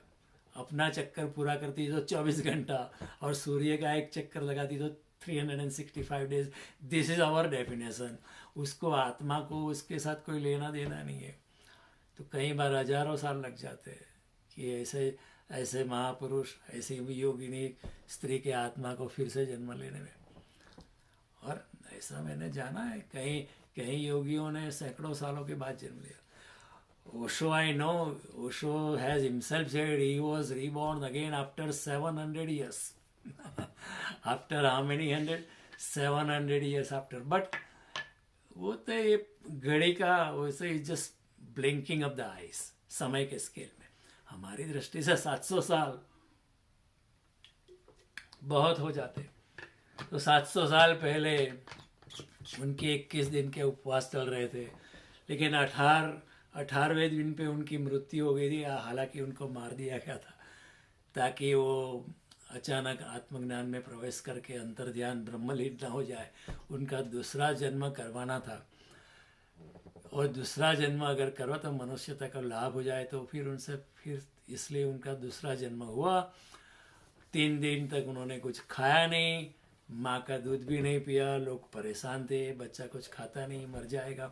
अपना चक्कर पूरा करती है तो 24 घंटा और सूर्य का एक चक्कर लगाती तो 365 days. This is our definition. उसको आत्मा को उसके साथ कोई लेना देना नहीं है। तो कई बार हजारों साल लग जाते हैं कि ऐसे महापुरुष, ऐसे योगिनी स्त्री के आत्मा को फिर से जन्म लेने में। और ऐसा मैंने जाना है, कई योगियों ने सैकड़ों सालों के बाद जन्म लिया। Osho, I know, Osho has himself said he was reborn again after 700 years. After how many hundred? 700 years after. But वो तो ये घड़ी का वैसे is just blinking of the eyes समय के स्केल में। हमारी दृष्टि से 700 साल बहुत हो जाते। तो 700 साल पहले उनके 21 दिन के उपवास चल रहे थे, लेकिन 18वें दिन पे उनकी मृत्यु हो गई थी। हालांकि उनको मार दिया गया था ताकि वो अचानक आत्मज्ञान में प्रवेश करके अंतर्ध्यान ब्रह्मलीन न हो जाए। उनका दूसरा जन्म करवाना था और दूसरा जन्म अगर करवा तो मनुष्यता का लाभ हो जाए, तो फिर इसलिए उनका दूसरा जन्म हुआ। 3 दिन तक उन्होंने कुछ खाया नहीं, माँ का दूध भी नहीं पिया। लोग परेशान थे, बच्चा कुछ खाता नहीं मर जाएगा।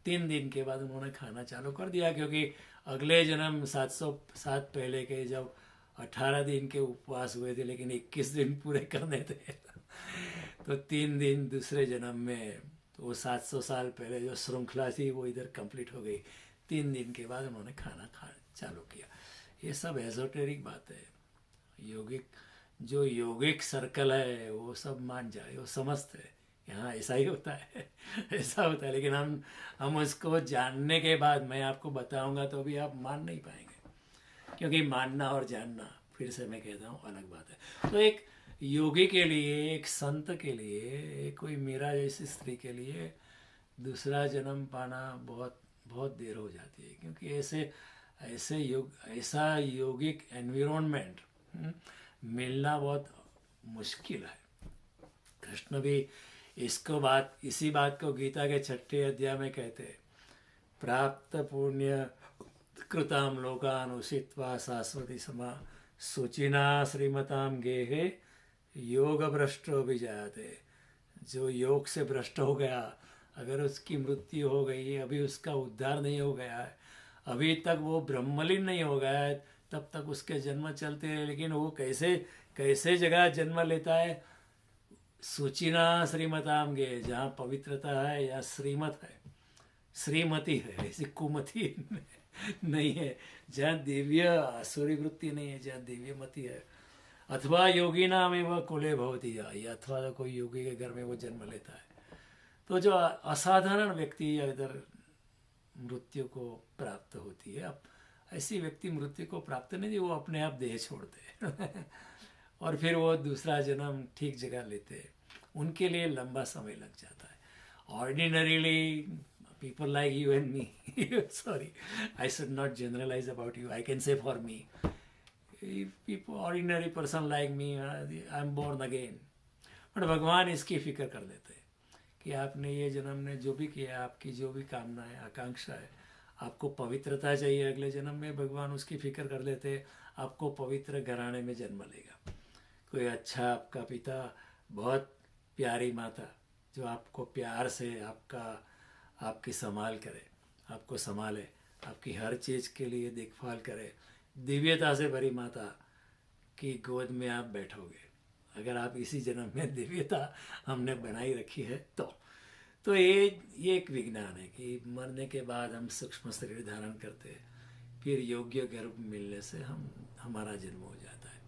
3 दिन के बाद उन्होंने खाना चालू कर दिया, क्योंकि अगले जन्म 707 पहले के जब 18 दिन के उपवास हुए थे, लेकिन 21 दिन पूरे करने थे। तो 3 दिन दूसरे जन्म में तो वो 700 साल पहले जो श्रृंखला थी वो इधर कंप्लीट हो गई। 3 दिन के बाद उन्होंने खाना चालू किया। ये सब एजोटेरिक बात है। योगिक जो योगिक सर्कल है वो सब मान जाए, वो समझते हैं यहाँ ऐसा ही होता है ऐसा होता है। लेकिन हम उसको जानने के बाद मैं आपको बताऊंगा तो भी आप मान नहीं पाएंगे, क्योंकि मानना और जानना, फिर से मैं कहता हूँ, अलग बात है। तो एक योगी के लिए, एक संत के लिए, कोई मीरा जैसी स्त्री के लिए दूसरा जन्म पाना बहुत बहुत देर हो जाती है, क्योंकि ऐसा योगिक एनवायरनमेंट मिलना बहुत मुश्किल है। कृष्ण भी इसी बात को गीता के 6ठे अध्याय में कहते हैं, प्राप्त पुण्य कृताम लोकान उषित्वा शाश्वती समा शुचिना श्रीमताम गेहे योग भ्रष्टो भी जाते। जो योग से भ्रष्ट हो गया, अगर उसकी मृत्यु हो गई, अभी उसका उद्धार नहीं हो गया है, अभी तक वो ब्रह्मलीन नहीं हो गया है, तब तक उसके जन्म चलते हैं। लेकिन वो कैसे जगह जन्म लेता है? सुचिना श्रीमताम गे, जहाँ पवित्रता है या श्रीमत है, श्रीमती है, ऐसी कुमति नहीं है, जहाँ दिव्य आसुरी वृत्ति नहीं है, जहाँ दिव्य मति है। अथवा योगी नाम एवं कुले भवती, या अथवा तो कोई योगी के घर में वो जन्म लेता है। तो जो असाधारण व्यक्ति इधर मृत्यु को प्राप्त होती है, अब ऐसी व्यक्ति मृत्यु को प्राप्त नहीं, वो अपने आप देह छोड़ते हैं और फिर वो दूसरा जन्म ठीक जगह लेते हैं। उनके लिए लंबा समय लग जाता है। Ordinarily people like you and me, sorry, I should not generalize about you, I can say for me, people, ordinary person like me, I'm born again, but भगवान इसकी फिक्र कर देते हैं कि आपने ये जन्म में जो भी किया, आपकी जो भी कामना है, आकांक्षा है, आपको पवित्रता चाहिए अगले जन्म में, भगवान उसकी फिक्र कर लेते हैं। आपको पवित्र घराने में जन्म लेगा, कोई अच्छा आपका पिता, बहुत प्यारी माता जो आपको प्यार से आपकी संभाल करे, आपको संभाले, आपकी हर चीज़ के लिए देखभाल करे, दिव्यता से भरी माता की गोद में आप बैठोगे। अगर आप इसी जन्म में दिव्यता हमने बनाई रखी है तो ये एक विज्ञान है कि मरने के बाद हम सूक्ष्म शरीर धारण करते हैं, फिर योग्य गर्भ मिलने से हमारा जन्म हो जाता है,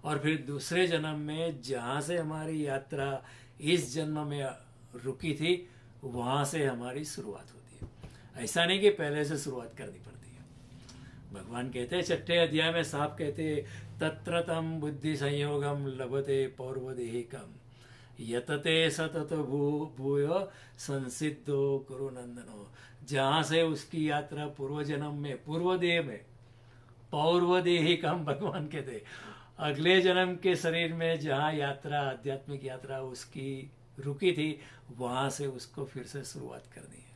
और फिर दूसरे जन्म में जहाँ से हमारी यात्रा इस जन्म में रुकी थी, वहाँ से हमारी शुरुआत होती है। ऐसा नहीं कि पहले से शुरुआत करनी पड़ती है। भगवान कहते हैं 6ठे अध्याय में साफ कहते हैं, तत्र तम बुद्धि संयोगम लभते पौर्वदेहिकम यतते सतत भूय संसिद्धो कुरु नंदनो। जहाँ से उसकी यात्रा पूर्व जन्म में, पूर्वदेह में, पौर्वदेहिकम भगवान कहते हैं, अगले जन्म के शरीर में जहाँ यात्रा, आध्यात्मिक यात्रा उसकी रुकी थी, वहाँ से उसको फिर से शुरुआत करनी है।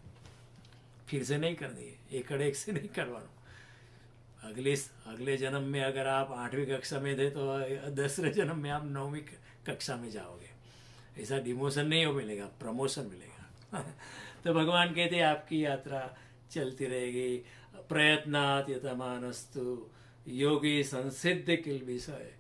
फिर से नहीं करनी है, एक से नहीं करवाना। अगले जन्म में अगर आप 8वीं कक्षा में थे तो 10वें जन्म में आप 9वीं कक्षा में जाओगे। ऐसा डिमोशन नहीं हो मिलेगा, प्रमोशन मिलेगा तो भगवान कहते हैं आपकी यात्रा चलती रहेगी। प्रयत्नात् यतमानस्तु योगी संसिद्ध किल विषय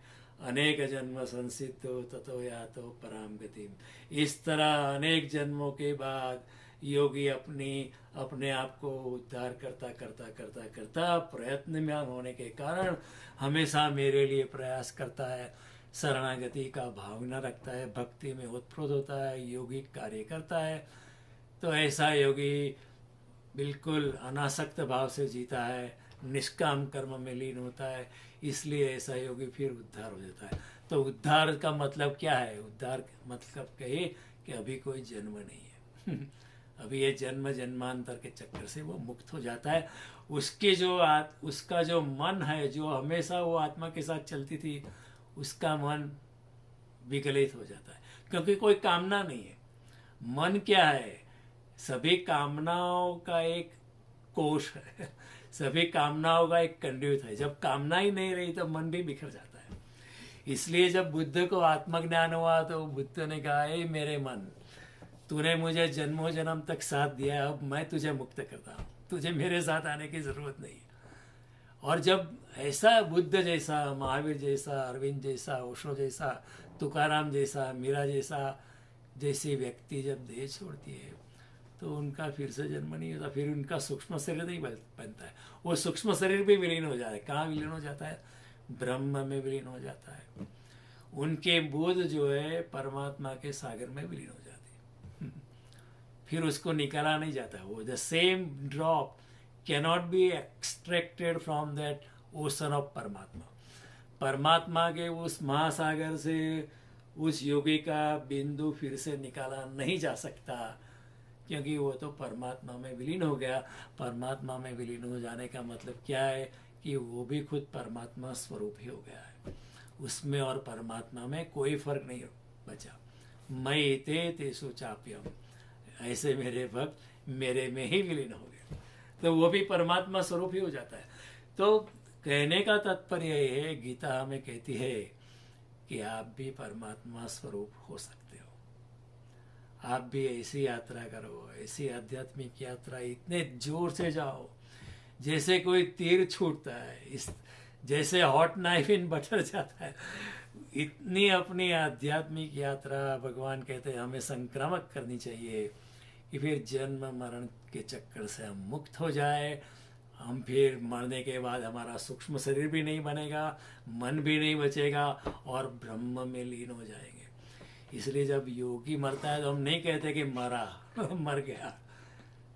अनेक जन्म संसिद्धो ततो यातो पराम गतिम। इस तरह अनेक जन्मों के बाद योगी अपने आप को उद्धार करता प्रयत्नमान होने के कारण हमेशा मेरे लिए प्रयास करता है, शरणागति का भावना रखता है, भक्ति में उत्प्रोत होता है, योगिक कार्य करता है। तो ऐसा योगी बिल्कुल अनासक्त भाव से जीता है, निष्काम कर्म में लीन होता है, इसलिए ऐसा योगी फिर उद्धार हो जाता है। तो उद्धार का मतलब क्या है? उद्धार का मतलब कहिए कि अभी कोई जन्म नहीं है अभी ये जन्मांतर के चक्कर से वो मुक्त हो जाता है। उसका जो मन है, जो हमेशा वो आत्मा के साथ चलती थी, उसका मन विकलित हो जाता है, क्योंकि कोई कामना नहीं है। मन क्या है? सभी कामनाओं का एक कोश है सभी कामनाओं का एक कंड्यूट है। जब कामना ही नहीं रही तो मन भी बिखर जाता है। इसलिए जब बुद्ध को आत्मज्ञान हुआ तो बुद्ध ने कहा, ए मेरे मन, तूने मुझे जन्मों जन्म तक साथ दिया, अब मैं तुझे मुक्त करता हूँ, तुझे मेरे साथ आने की जरूरत नहीं है। और जब ऐसा बुद्ध जैसा, महावीर जैसा, अरविंद जैसा, ओशो जैसा, तुकाराम जैसा, मीरा जैसी व्यक्ति जब देह छोड़ती है, तो उनका फिर से जन्म नहीं होता, फिर उनका सूक्ष्म शरीर नहीं बनता है। वो सूक्ष्म शरीर भी विलीन हो जाता है। कहाँ विलीन हो जाता है? ब्रह्म में विलीन हो जाता है। उनके बुद्ध जो है परमात्मा के सागर में विलीन हो जाती है। फिर उसको निकाला नहीं जाता। वो the same drop cannot be extracted from that ocean of परमात्मा। परमात्मा के उस महासागर से उस योगी का बिंदु फिर से निकाला नहीं जा सकता, क्योंकि वो तो परमात्मा में विलीन हो गया। परमात्मा में विलीन हो जाने का मतलब क्या है? कि वो भी खुद परमात्मा स्वरूप ही हो गया है। उसमें और परमात्मा में कोई फर्क नहीं बचा। मयि ते तेषु चाप्यहम्, ऐसे मेरे भक्त मेरे में ही विलीन हो गए, तो वो भी परमात्मा स्वरूप ही हो जाता है। तो कहने का तात्पर्य ये है, गीता हमें कहती है कि आप भी परमात्मा स्वरूप हो सकते हो। आप भी ऐसी यात्रा करो, ऐसी आध्यात्मिक यात्रा इतने जोर से जाओ जैसे कोई तीर छूटता है, इस जैसे हॉट नाइफ इन बटर जाता है। इतनी अपनी आध्यात्मिक यात्रा भगवान कहते हैं हमें संक्रामक करनी चाहिए कि फिर जन्म मरण के चक्कर से हम मुक्त हो जाए। हम फिर मरने के बाद हमारा सूक्ष्म शरीर भी नहीं बनेगा, मन भी नहीं बचेगा और ब्रह्म में लीन हो जाएंगे। इसलिए जब योगी मरता है तो हम नहीं कहते कि मरा मर गया,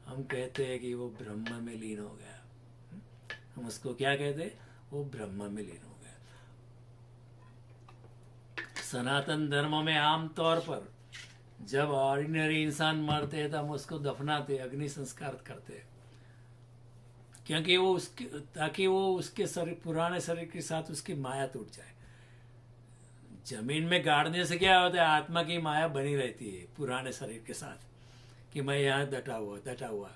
हम कहते हैं कि वो ब्रह्म में लीन हो गया। हम उसको क्या कहते हैं? वो ब्रह्म में लीन हो गया। सनातन धर्म में आमतौर पर जब ऑर्डिनरी इंसान मरते हैं तो हम उसको दफनाते, अग्नि संस्कार करते, क्योंकि वो उसके ताकि वो उसके शरीर पुराने शरीर के साथ उसकी माया टूट जाए। जमीन में गाड़ने से क्या होता है? आत्मा की माया बनी रहती है पुराने शरीर के साथ कि मैं यहाँ डटा हुआ।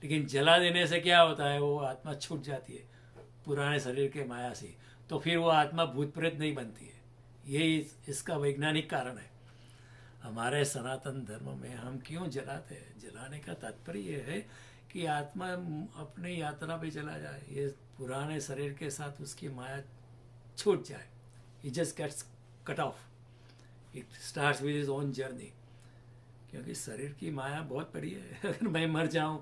लेकिन जला देने से क्या होता है? वो आत्मा छूट जाती है पुराने शरीर के माया से, तो फिर वो आत्मा भूत प्रेत नहीं बनती है। यही इसका वैज्ञानिक कारण है। हमारे सनातन धर्म में हम क्यों जलाते हैं? जलाने का तात्पर्य ये है कि आत्मा अपनी यात्रा पे चला जाए, ये पुराने शरीर के साथ उसकी माया छूट जाए। He just gets cut off. It starts with his own journey. क्योंकि शरीर की माया बहुत बड़ी है। अगर मैं मर जाऊं,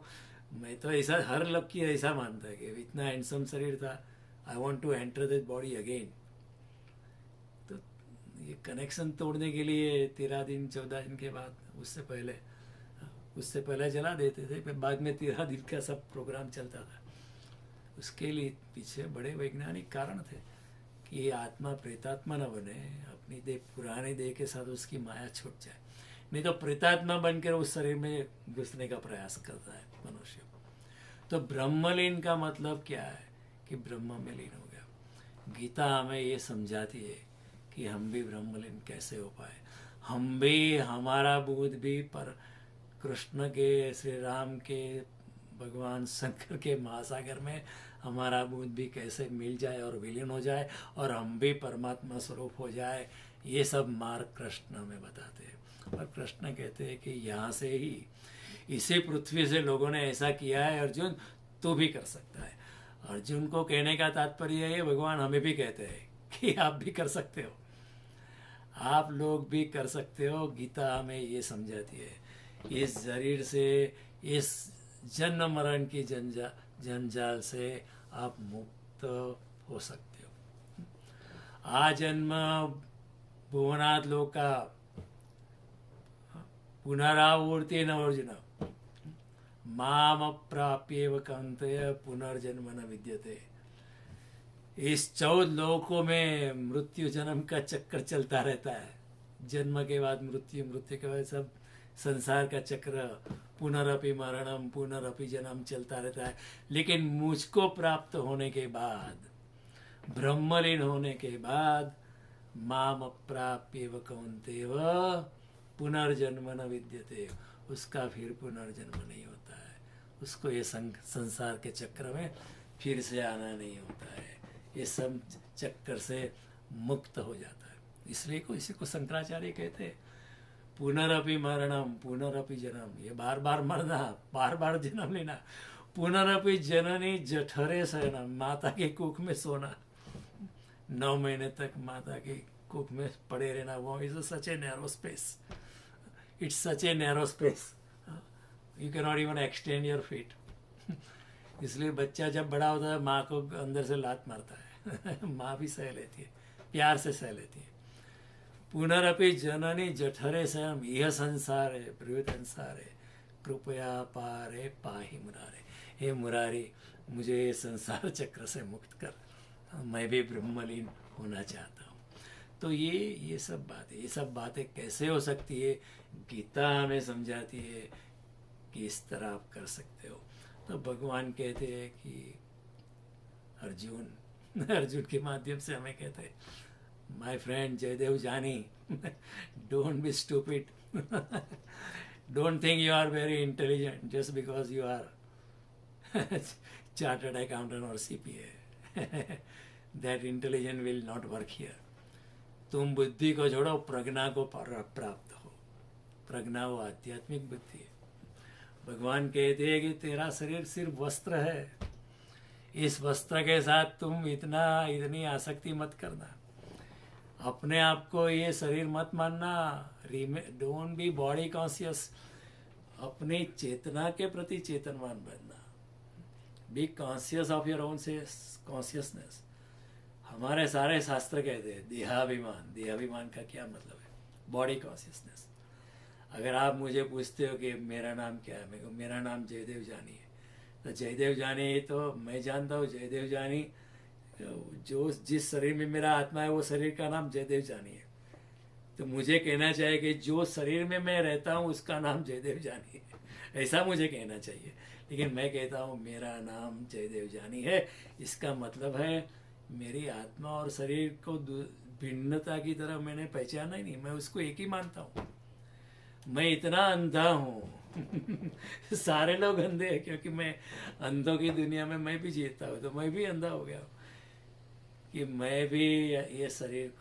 मैं तो ऐसा हर लोग की ऐसा मानता है कि इतना हैंडसम शरीर था, I want to enter this body again. तो ये कनेक्शन तोड़ने के लिए 13 दिन 14 दिन के बाद, उससे पहले जला देते थे, फिर बाद में 13 दिन का सब प्रोग्राम चलता था। उसके लिए पीछे बड़े वैज्ञानिक कारण थे कि आत्मा प्रेतात्मा न बने, अपनी देह पुराने देह के साथ उसकी माया छूट जाए। नहीं तो प्रेतात्मा बनकर उस शरीर में घुसने का प्रयास करता है मनुष्य। तो ब्रह्मलीन का मतलब क्या है? कि ब्रह्म में लीन हो गया। गीता हमें ये समझाती है कि हम भी ब्रह्मलीन कैसे हो पाए। हम भी, हमारा बुद्ध भी पर कृष्ण के, श्री राम के, भगवान शंकर के महासागर में हमारा बुद्ध भी कैसे मिल जाए और विलीन हो जाए और हम भी परमात्मा स्वरूप हो जाए। ये सब मार्ग कृष्ण हमें बताते हैं। और कृष्ण कहते हैं कि यहाँ से ही, इसी पृथ्वी से लोगों ने ऐसा किया है अर्जुन, तू भी कर सकता है। अर्जुन को कहने का तात्पर्य है भगवान हमें भी कहते हैं कि आप भी कर सकते हो, आप लोग भी कर सकते हो। गीता हमें ये समझाती है, इस शरीर से, इस जन्म मरण की जंजाल से आप मुक्त हो सकते हो। आजन्म भुवनात् लोका पुनरावृत्ति न अर्जुन माम प्राप्येव कौन्तेय पुनर्जन्म न विद्यते। इस 14 लोकों में मृत्यु जन्म का चक्कर चलता रहता है। जन्म के बाद मृत्यु, मृत्यु के बाद सब संसार का चक्र, पुनरपि मरणम पुनरपि जन्म चलता रहता है। लेकिन मुझको प्राप्त होने के बाद, ब्रह्मलीन होने के बाद, माम प्राप्येव कौन्तेय पुनर्जन्म न विद्यते, उसका फिर पुनर्जन्म नहीं होता है। उसको ये संसार के चक्र में फिर से आना नहीं होता है। ये सब चक्कर से मुक्त हो जाता है। इसलिए को इसी को शंकराचार्य कहते हैं पुनरपि मरणम पुनरपि जन्म। ये बार बार मरना, बार बार जन्म लेना। पुनरपि जननी जठरे शयनम, माता के कुख में सोना, 9 महीने तक माता के कुख में पड़े रहना। वो is such a narrow space, it's such a narrow space. You can not even extend your feet. इसलिए बच्चा जब बड़ा होता है माँ को अंदर से लात मारता है। माँ भी सह लेती है, प्यार से सह लेती है। पुनरपि जननी जठरे स्वयं यह संसार है बृहत् संसार है, कृपया पारे पाहि मुरारे। हे मुरारी, मुझे ये संसार चक्र से मुक्त कर, मैं भी ब्रह्मलीन होना चाहता हूँ। तो ये सब बातें, ये सब बातें कैसे हो सकती है? गीता हमें समझाती है कि इस तरह आप कर सकते हो। तो भगवान कहते हैं कि अर्जुन के माध्यम से हमें कहते हैं, my friend Jaidev Jani, don't be stupid, don't think you are very intelligent just because you are chartered accountant और CPA। That intelligent will not work here. तुम बुद्धि को छोड़ो, प्रज्ञा को प्राप्त हो। प्रज्ञा वो आध्यात्मिक बुद्धि है। भगवान कहते हैं कि तेरा शरीर सिर्फ वस्त्र है, इस वस्त्र के साथ तुम इतनी आसक्ति मत करना। अपने आप को ये शरीर मत मानना। Don't be body conscious. अपनी चेतना के प्रति चेतनवान बनना। Be conscious of your own consciousness. हमारे सारे शास्त्र कहते हैं देहाभिमान। देहाभिमान का क्या मतलब है? Body consciousness. अगर आप मुझे पूछते हो कि मेरा नाम क्या है, मेरा नाम जयदेव जानी है, तो जयदेव जानी तो मैं जानता हूँ। जयदेव जानी, जो जिस शरीर में मेरा आत्मा है वो शरीर का नाम जयदेव जानी है। तो मुझे कहना चाहिए कि जो शरीर में मैं रहता हूँ उसका नाम जयदेव जानी है, ऐसा मुझे कहना चाहिए। लेकिन मैं कहता हूँ मेरा नाम जयदेव जानी है। इसका मतलब है मेरी आत्मा और शरीर को भिन्नता की तरह मैंने पहचाना ही नहीं, मैं उसको एक ही मानता हूँ। मैं इतना अंधा हूँ सारे लोग अंधे हैं, क्योंकि मैं अंधों की दुनिया में मैं भी जीता हूँ, तो मैं भी अंधा हो गया हूँ कि मैं भी ये शरीर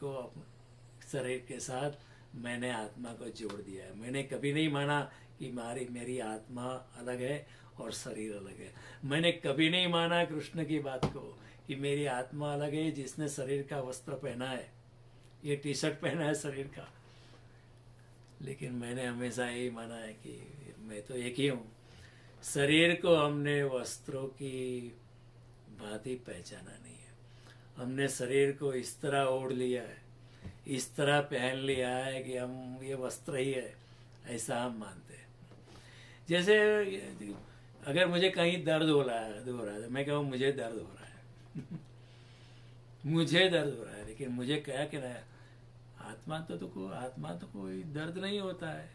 के साथ मैंने आत्मा को जोड़ दिया है। मैंने कभी नहीं माना कि मेरी आत्मा अलग है और शरीर अलग है। मैंने कभी नहीं माना कृष्ण की बात को कि मेरी आत्मा अलग है, जिसने शरीर का वस्त्र पहना है, ये टी-शर्ट पहना है शरीर का। लेकिन मैंने हमेशा यही माना है कि मैं तो एक ही हूँ। शरीर को हमने वस्त्रों की भांति पहचाना नहीं है। हमने शरीर को इस तरह ओढ़ लिया है, इस तरह पहन लिया है कि हम ये वस्त्र ही है, ऐसा हम मानते हैं। जैसे अगर मुझे कहीं दर्द हो रहा है तो मैं कहूँ मुझे दर्द हो रहा है मुझे दर्द हो रहा है। लेकिन मुझे क्या कहना है, आत्मा तो कोई दर्द नहीं होता है,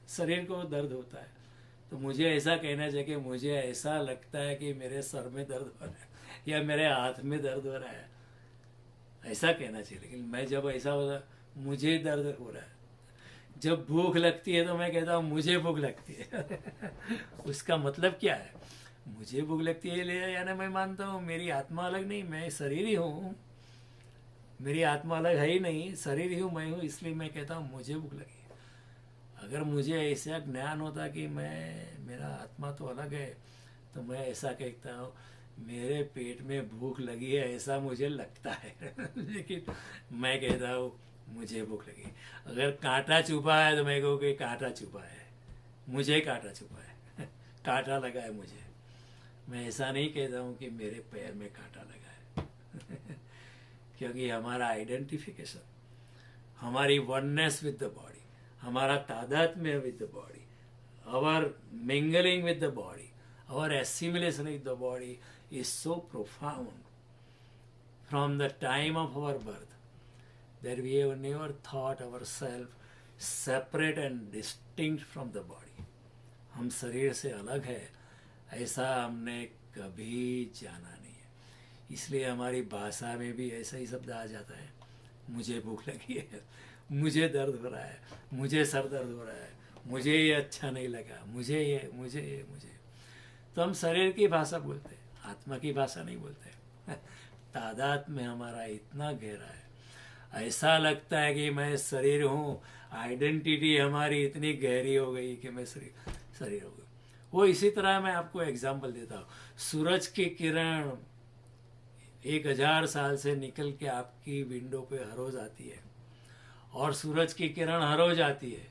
शरीर को दर्द होता है। तो मुझे ऐसा कहना चाहिए कि मुझे ऐसा लगता है कि मेरे सर में दर्द हो रहा है या मेरे हाथ में दर्द हो रहा है, ऐसा कहना चाहिए। लेकिन मैं जब ऐसा होता मुझे दर्द हो रहा है, जब भूख लगती है तो मैं कहता हूँ मुझे भूख लगती है उसका मतलब क्या है? मुझे भूख लगती है ले, यानी मैं मानता हूँ मेरी आत्मा अलग नहीं, मैं शरीर ही हूँ। मेरी आत्मा अलग है ही नहीं, शरीर ही हूँ, मैं हूँ, इसलिए मैं कहता हूँ मुझे भूख लगी। अगर मुझे ऐसा ज्ञान होता कि मेरा आत्मा तो अलग है, तो मैं ऐसा कहता हूँ मेरे पेट में भूख लगी है, ऐसा मुझे लगता है लेकिन मैं कहता हूँ मुझे भूख लगी। अगर कांटा चुभा है तो मैं कहूँ कि कांटा चुभा है, मुझे कांटा चुभा है कांटा लगा है मुझे। मैं ऐसा नहीं कहता हूँ कि मेरे पैर में कांटा लगा है क्योंकि हमारा आइडेंटिफिकेशन, हमारी वननेस विद द बॉडी, हमारा तादात्म्य with the body, our mingling with the body, our assimilation with the body is so profound from the time of our birth that we have never thought ourselves separate and distinct from the body. हम शरीर से अलग है ऐसा हमने कभी जाना नहीं है। इसलिए हमारी भाषा में भी ऐसा ही शब्द आ जाता है, मुझे भूख लगी है, मुझे दर्द हो रहा है, मुझे सर दर्द हो रहा है, मुझे ये अच्छा नहीं लगा, मुझे। तो हम शरीर की भाषा बोलते हैं, आत्मा की भाषा नहीं बोलते। तादाद में हमारा इतना गहरा है, ऐसा लगता है कि मैं शरीर हूँ। आइडेंटिटी हमारी इतनी गहरी हो गई कि मैं शरीर हो गई। वो इसी तरह मैं आपको एग्जाम्पल देता हूँ। सूरज की किरण 1000 साल से निकल के आपकी विंडो पे हर रोज आती है, और सूरज की किरण हर रोज आती है,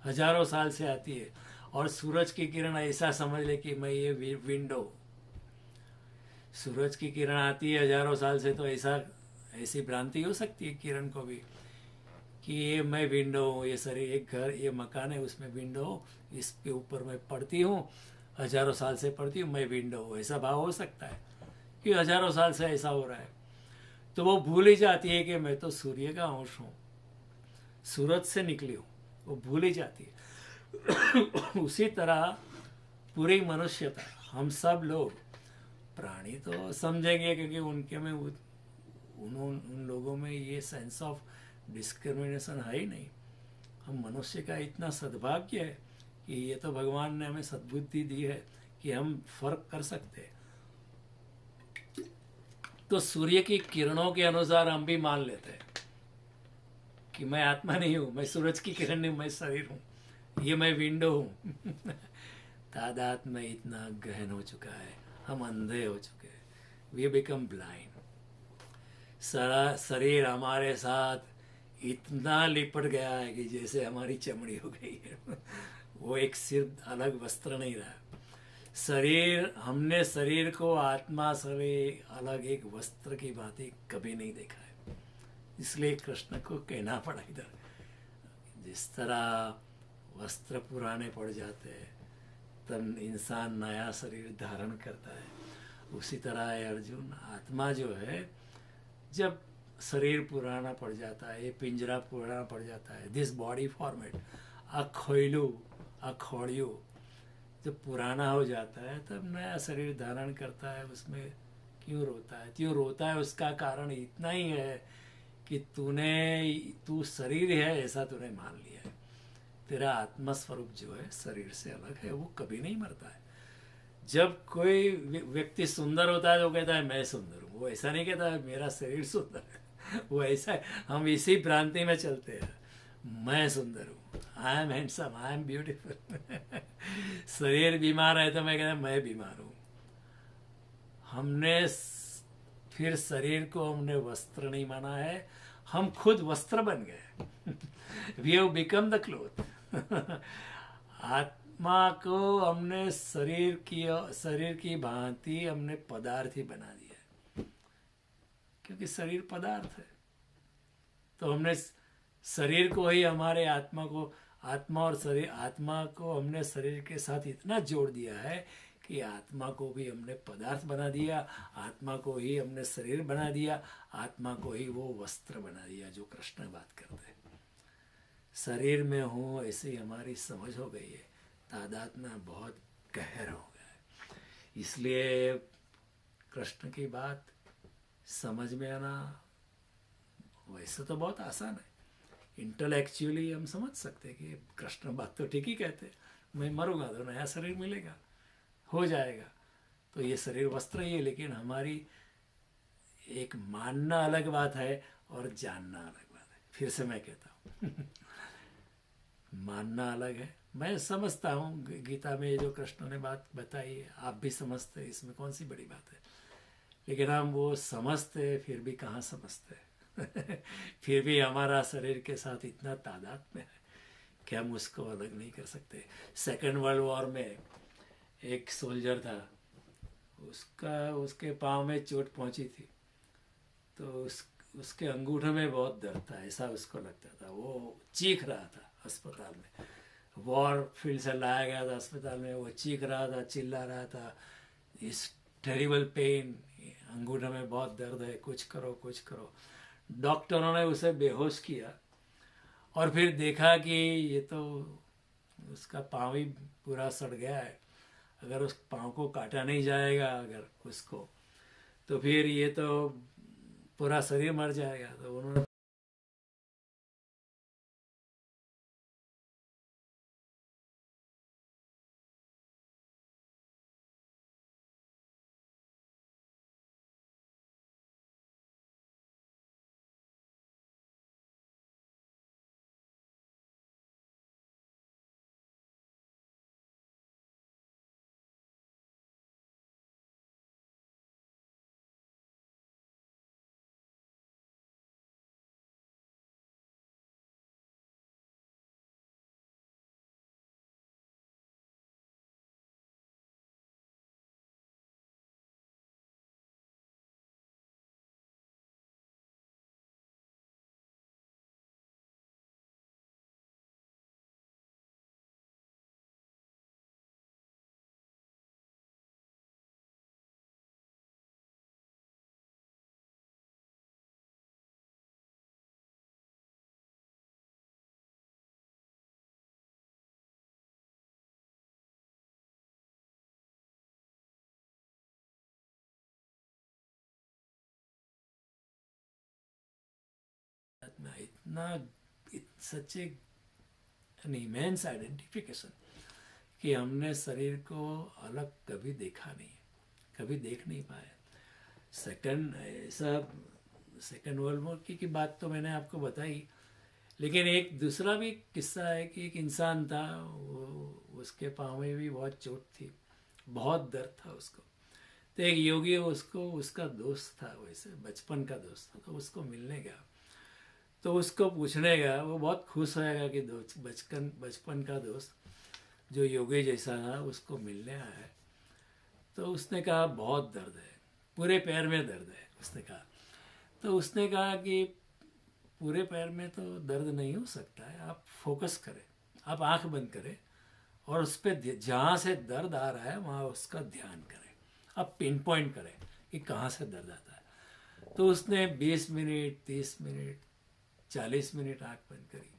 हजारों साल से आती है, और सूरज की किरण ऐसा समझ ले कि मैं ये विंडो, सूरज की किरण आती है हजारों साल से, तो ऐसा ऐसी भ्रांति हो सकती है किरण को भी कि ये मैं विंडो हूँ, ये शरीर एक घर, ये मकान है, उसमें विंडो हो, इसके ऊपर मैं पढ़ती हूँ, हजारों साल से पढ़ती हूँ, मैं विंडो हूँ, ऐसा भाव हो सकता है कि हजारों साल से ऐसा हो रहा है। तो वो भूल ही जाती है कि मैं तो सूर्य का अंश हूँ, सूरज से निकली हूँ, वो भूल ही जाती है। उसी तरह पूरी मनुष्यता, हम सब लोग, प्राणी तो समझेंगे क्योंकि उनके में उन लोगों में ये सेंस ऑफ डिस्क्रिमिनेशन है ही नहीं। हम मनुष्य का इतना सद्भाग्य है कि ये तो भगवान ने हमें सद्बुद्धि दी है कि हम फर्क कर सकते हैं। तो सूर्य की किरणों के अनुसार हम भी मान लेते हैं कि मैं आत्मा नहीं हूँ, मैं सूरज की किरण नहीं, मैं शरीर हूँ, ये मैं विंडो हूँ। तादाद में इतना गहन हो चुका है, हम अंधे हो चुके हैं, वी बिकम ब्लाइंड। सारा शरीर हमारे साथ इतना लिपट गया है कि जैसे हमारी चमड़ी हो गई है। वो एक सिर्फ अलग वस्त्र नहीं रहा, शरीर, हमने शरीर को आत्मा से अलग एक वस्त्र की भांति कभी नहीं देखा है। इसलिए कृष्ण को कहना पड़ा इधर, जिस तरह वस्त्र पुराने पड़ जाते हैं तब इंसान नया शरीर धारण करता है, उसी तरह है अर्जुन, आत्मा जो है जब शरीर पुराना पड़ जाता है, ये पिंजरा पुराना पड़ जाता है, दिस बॉडी फॉर्मेट, अखोइलू अखोड़ियो जब पुराना हो जाता है तब नया शरीर धारण करता है। उसमें क्यों रोता है? क्यों रोता है? उसका कारण इतना ही है कि तू शरीर है ऐसा तूने मान लिया है। तेरा आत्मा स्वरूप जो है शरीर से अलग है, वो कभी नहीं मरता है। जब कोई व्यक्ति सुंदर होता है तो कहता है मैं सुंदर हूँ, वो ऐसा नहीं कहता है मेरा शरीर सुंदर है। वो ऐसा है, हम इसी भ्रांति में चलते हैं, मैं सुंदर हूँ, I am handsome, I am beautiful. शरीर बीमार है तो मैं कहता मैं बीमार हूँ। फिर शरीर को हमने वस्त्र नहीं माना है, हम खुद वस्त्र बन गए। We have become the cloth. आत्मा को हमने शरीर की भांति हमने पदार्थ ही बना दिया, क्योंकि शरीर पदार्थ है। तो हमने शरीर को ही हमारे आत्मा को हमने शरीर के साथ इतना जोड़ दिया है कि आत्मा को भी हमने पदार्थ बना दिया, आत्मा को ही हमने शरीर बना दिया, आत्मा को ही वो वस्त्र बना दिया जो कृष्ण बात करते हैं। शरीर में हूँ ऐसी हमारी समझ हो गई है, तादात्म्य बहुत गहर हो गया है। इसलिए कृष्ण की बात समझ में आना वैसे तो बहुत आसान है, इंटेलेक्चुअली हम समझ सकते हैं कि कृष्ण बात तो ठीक ही कहते हैं, मैं मरूंगा तो नया शरीर मिलेगा, हो जाएगा। तो ये शरीर वस्त्र ही है, लेकिन हमारी एक मानना अलग बात है और जानना अलग बात है। फिर से मैं कहता हूँ, मानना अलग है, मैं समझता हूँ गीता में जो कृष्ण ने बात बताई है आप भी समझते हैं, इसमें कौन सी बड़ी बात है। लेकिन हम वो समझते फिर भी कहाँ समझते फिर भी हमारा शरीर के साथ इतना तादाद में है कि हम उसको अलग नहीं कर सकते। सेकेंड वर्ल्ड वॉर में एक सोल्जर था, उसके पाँव में चोट पहुंची थी, तो उसके अंगूठे में बहुत दर्द था, ऐसा उसको लगता था। वो चीख रहा था अस्पताल में, वॉर फील्ड से लाया गया था अस्पताल में, वो चीख रहा था, चिल्ला रहा था, इस टेरिबल पेन, अंगूठे में बहुत दर्द है, कुछ करो कुछ करो। डॉक्टरों ने उसे बेहोश किया और फिर देखा कि ये तो उसका पाँव ही पूरा सड़ गया है, अगर उस पाँव को काटा नहीं जाएगा अगर उसको, तो फिर ये तो पूरा शरीर मर जाएगा। तो उन्होंने इतना सच एन इमेंस आइडेंटिफिकेशन कि हमने शरीर को अलग कभी देखा नहीं, कभी देख नहीं पाए। सेकंड वर्ल्ड वॉर की बात तो मैंने आपको बताई, लेकिन एक दूसरा भी किस्सा है कि एक इंसान था, वो उसके पाँव में भी बहुत चोट थी, बहुत दर्द था उसको। तो एक योगी उसको, उसका दोस्त था, वैसे बचपन का दोस्त था, तो उसको मिलने गया। तो उसको पूछने गया, वो बहुत खुश होएगा कि दोस्त, बचपन का दोस्त जो योगी जैसा था उसको मिलने आया है। तो उसने कहा बहुत दर्द है, पूरे पैर में दर्द है उसने कहा। तो उसने कहा कि पूरे पैर में तो दर्द नहीं हो सकता है, आप फोकस करें, आप आंख बंद करें और उस पर जहाँ से दर्द आ रहा है वहाँ उसका ध्यान करें, आप पिन पॉइंट करें कि कहाँ से दर्द आता है। तो उसने 20 मिनट, 30 मिनट, 40 मिनट आंख बंद करी,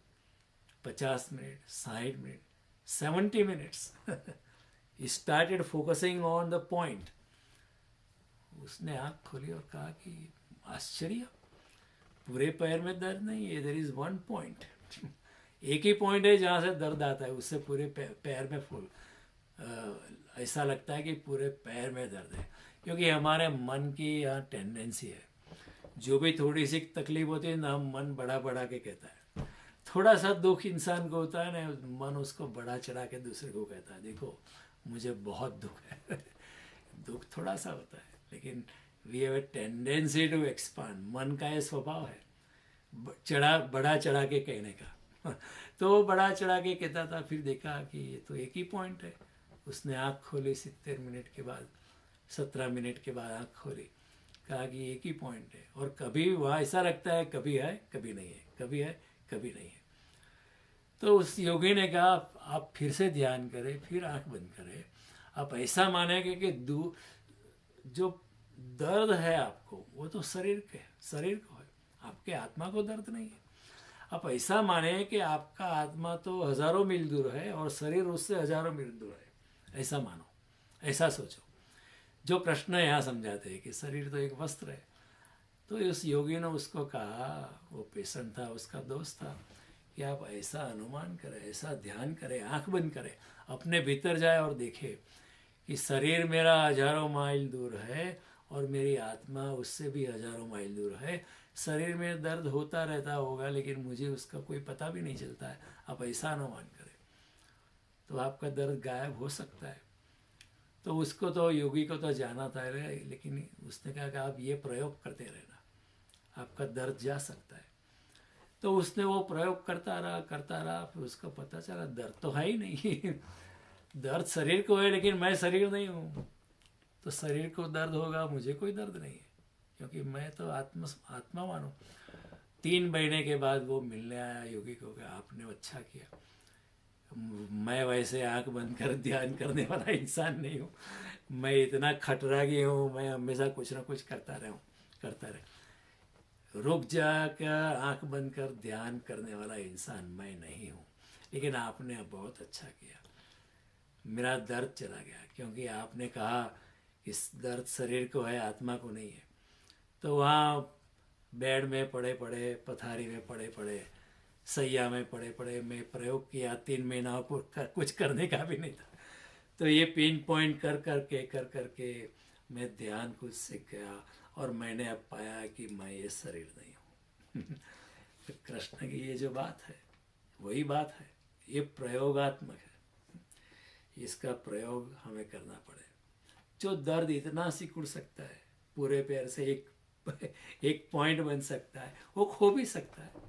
50 minute, 60 minute, 70 minutes started focusing on the point. उसने आंख खोली और कहा कि आश्चर्य, पूरे पैर में दर्द नहीं है, देयर इज वन पॉइंट एक ही पॉइंट है जहाँ से दर्द आता है, उससे पूरे पैर में फुल ऐसा लगता है कि पूरे पैर में दर्द है। क्योंकि हमारे मन की यहाँ टेंडेंसी है, जो भी थोड़ी सी तकलीफ होती है ना, हम मन बड़ा बड़ा के कहता है। थोड़ा सा दुख इंसान को होता है ना, मन उसको बड़ा चढ़ा के दूसरे को कहता है, देखो मुझे बहुत दुख है दुख थोड़ा सा होता है, लेकिन we have a tendency to expand. मन का ये स्वभाव है बड़ा चढ़ा के कहने का तो वो बड़ा चढ़ा के कहता था। फिर देखा कि ये तो एक ही पॉइंट है। उसने आँख खोली 70 मिनट के बाद, 17 मिनट के बाद आँख खोली, कहा कि एक ही पॉइंट है। और कभी वहाँ ऐसा लगता है कभी है कभी नहीं है, कभी है कभी नहीं है। तो उस योगी ने कहा आप फिर से ध्यान करें, फिर आँख बंद करें, आप ऐसा मानेंगे कि जो दर्द है आपको वो तो शरीर को है, आपके आत्मा को दर्द नहीं है। आप ऐसा माने कि आपका आत्मा तो हजारों मील दूर है और शरीर उससे हजारों मील दूर है, ऐसा मानो, ऐसा सोचो। जो कृष्ण यहाँ समझाते हैं कि शरीर तो एक वस्त्र है। तो उस योगी ने उसको कहा, वो पेशेंट था, उसका दोस्त था, कि आप ऐसा अनुमान करें, ऐसा ध्यान करें, आंख बंद करें, अपने भीतर जाए और देखे कि शरीर मेरा हजारों माइल दूर है और मेरी आत्मा उससे भी हजारों माइल दूर है। शरीर में दर्द होता रहता होगा लेकिन मुझे उसका कोई पता भी नहीं चलता है। आप ऐसा अनुमान करें तो आपका दर्द गायब हो सकता है। तो उसको तो योगी को तो जाना था, लेकिन उसने कहा कि आप ये प्रयोग करते रहना, आपका दर्द जा सकता है। तो उसने वो प्रयोग करता रहा, फिर उसको पता चला दर्द तो है ही नहीं दर्द शरीर को है लेकिन मैं शरीर नहीं हूँ। तो शरीर को दर्द होगा, मुझे कोई दर्द नहीं है, क्योंकि मैं तो आत्मा मानो। 3 महीने के बाद वो मिलने आया योगी को, कहा आपने अच्छा किया, मैं वैसे आंख बंद कर ध्यान करने वाला इंसान नहीं हूँ, मैं इतना खटरागी हूँ, मैं हमेशा कुछ ना कुछ करता रहे। रुक जा कर आंख बंद कर ध्यान करने वाला इंसान मैं नहीं हूँ, लेकिन आपने बहुत अच्छा किया, मेरा दर्द चला गया। क्योंकि आपने कहा इस दर्द शरीर को है, आत्मा को नहीं है। तो वहाँ बेड में पड़े पड़े, पथारी में पड़े पड़े, सैया में पड़े पड़े मैं प्रयोग किया। 3 महीना को कुछ करने का भी नहीं था। तो ये पिन पॉइंट कर करके मैं ध्यान कुछ सीख गया और मैंने अब पाया कि मैं ये शरीर नहीं हूँ तो कृष्ण की ये जो बात है वही बात है, ये प्रयोगात्मक है, इसका प्रयोग हमें करना पड़े। जो दर्द इतना सिकुड़ सकता है, पूरे पैर से एक पॉइंट बन सकता है, वो खो भी सकता है।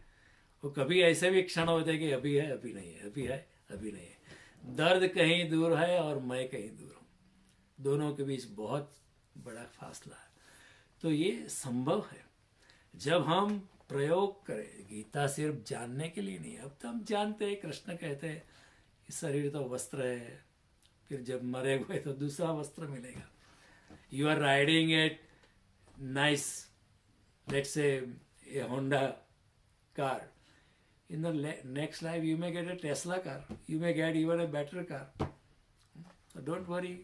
वो कभी ऐसे भी क्षण होते हैं कि अभी है अभी नहीं है, अभी है अभी नहीं है। दर्द कहीं दूर है और मैं कहीं दूर हूँ, दोनों के बीच बहुत बड़ा फासला है। तो ये संभव है जब हम प्रयोग करें। गीता सिर्फ जानने के लिए नहीं, अब तो हम जानते हैं, कृष्ण कहते हैं कि शरीर तो वस्त्र है, फिर जब मरे हुए तो दूसरा वस्त्र मिलेगा। You are riding at nice, let's say a Honda car. In the next life you may get a Tesla car, you may get even a better car. So don't worry.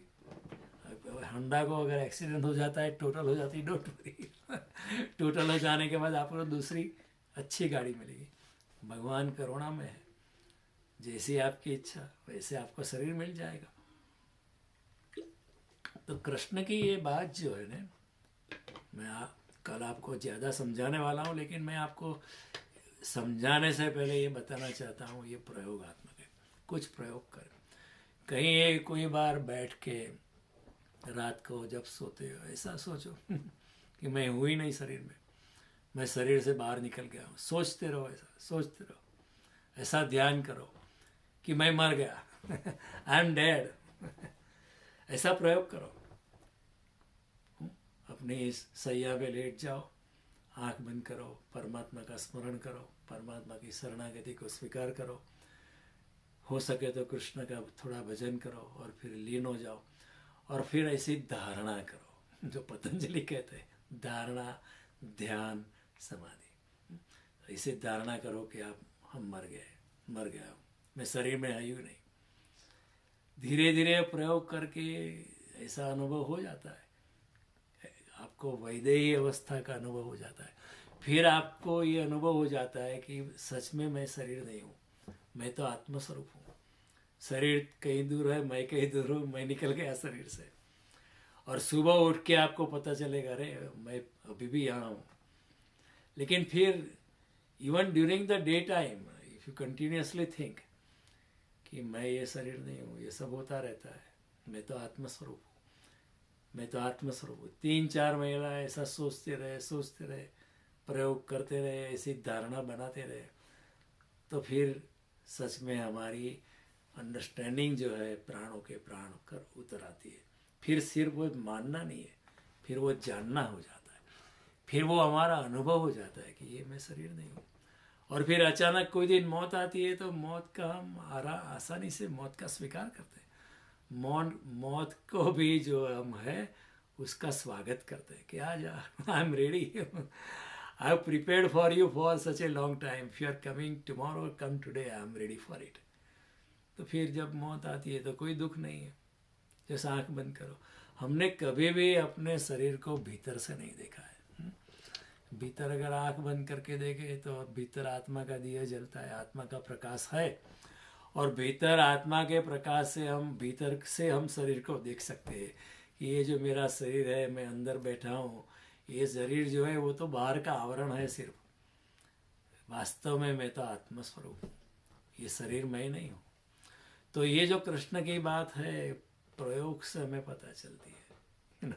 Honda को अगर accident हो जाता है, total हो जाती है, don't worry total हो जाने के बाद आपको दूसरी अच्छी गाड़ी मिलेगी। भगवान करुणा में है, जैसी आपकी इच्छा वैसे आपको शरीर मिल जाएगा। तो कृष्ण की ये बात जो है ना, मैं कल आपको ज़्यादा समझाने वाला हूँ, लेकिन मैं आपको समझाने से पहले ये बताना चाहता हूँ, ये प्रयोगात्मक है। कुछ प्रयोग करें। कहीं एक कोई बार बैठ के रात को जब सोते हो ऐसा सोचो कि मैं हूँ ही नहीं शरीर में, मैं शरीर से बाहर निकल गया हूँ। सोचते रहो, ऐसा सोचते रहो, ऐसा ध्यान करो कि मैं मर गया आई एम डेड ऐसा प्रयोग करो। अपनी इस सैया पे लेट जाओ, आंख बंद करो, परमात्मा का स्मरण करो, परमात्मा की शरणागति को स्वीकार करो। हो सके तो कृष्ण का थोड़ा भजन करो और फिर लीन हो जाओ। और फिर ऐसी धारणा करो जो पतंजलि कहते हैं, धारणा, ध्यान, समाधि। ऐसी धारणा करो कि आप हम मर गया हूँ, मैं शरीर में आई हूँ नहीं। धीरे धीरे प्रयोग करके ऐसा अनुभव हो जाता है, आपको वैदेही अवस्था का अनुभव हो जाता है। फिर आपको ये अनुभव हो जाता है कि सच में मैं शरीर नहीं हूँ, मैं तो आत्मस्वरूप हूँ। शरीर कहीं दूर है, मैं कहीं दूर हूँ, मैं निकल गया शरीर से। और सुबह उठ के आपको पता चलेगा, अरे मैं अभी भी यहाँ हूँ। लेकिन फिर even during the day time if you continuously think कि मैं ये शरीर नहीं हूँ, ये सब होता रहता है, मैं तो आत्मस्वरूप हूँ, मैं तो आत्मस्वरूप हूँ। 3-4 महीना ऐसा सोचते रहे, प्रयोग करते रहे, ऐसी धारणा बनाते रहे, तो फिर सच में हमारी अंडरस्टैंडिंग जो है प्राणों के प्राण कर उतर आती है। फिर सिर्फ वो मानना नहीं है, फिर वो जानना हो जाता है, फिर वो हमारा अनुभव हो जाता है कि ये मैं शरीर नहीं हूँ। और फिर अचानक कोई दिन मौत आती है तो मौत का हम आसानी से मौत का स्वीकार करते हैं। मौत को भी जो हम है उसका स्वागत करते हैं कि आ जा, I am ready, I have prepared for you for such a long time, if you are coming tomorrow come today, I am ready for it. तो फिर जब मौत आती है तो कोई दुख नहीं है। जैसा आंख बंद करो, हमने कभी भी अपने शरीर को भीतर से नहीं देखा है। भीतर अगर आंख बंद करके देखे तो भीतर आत्मा का दिया जलता है, आत्मा का प्रकाश है। और भीतर आत्मा के प्रकाश से भीतर से हम शरीर को देख सकते हैं कि ये जो मेरा शरीर है, मैं अंदर बैठा हूँ, ये शरीर जो है वो तो बाहर का आवरण है सिर्फ, वास्तव में मैं तो आत्मस्वरूप हूँ, ये शरीर मैं नहीं हूँ। तो ये जो कृष्ण की बात है प्रयोग से हमें पता चलती है,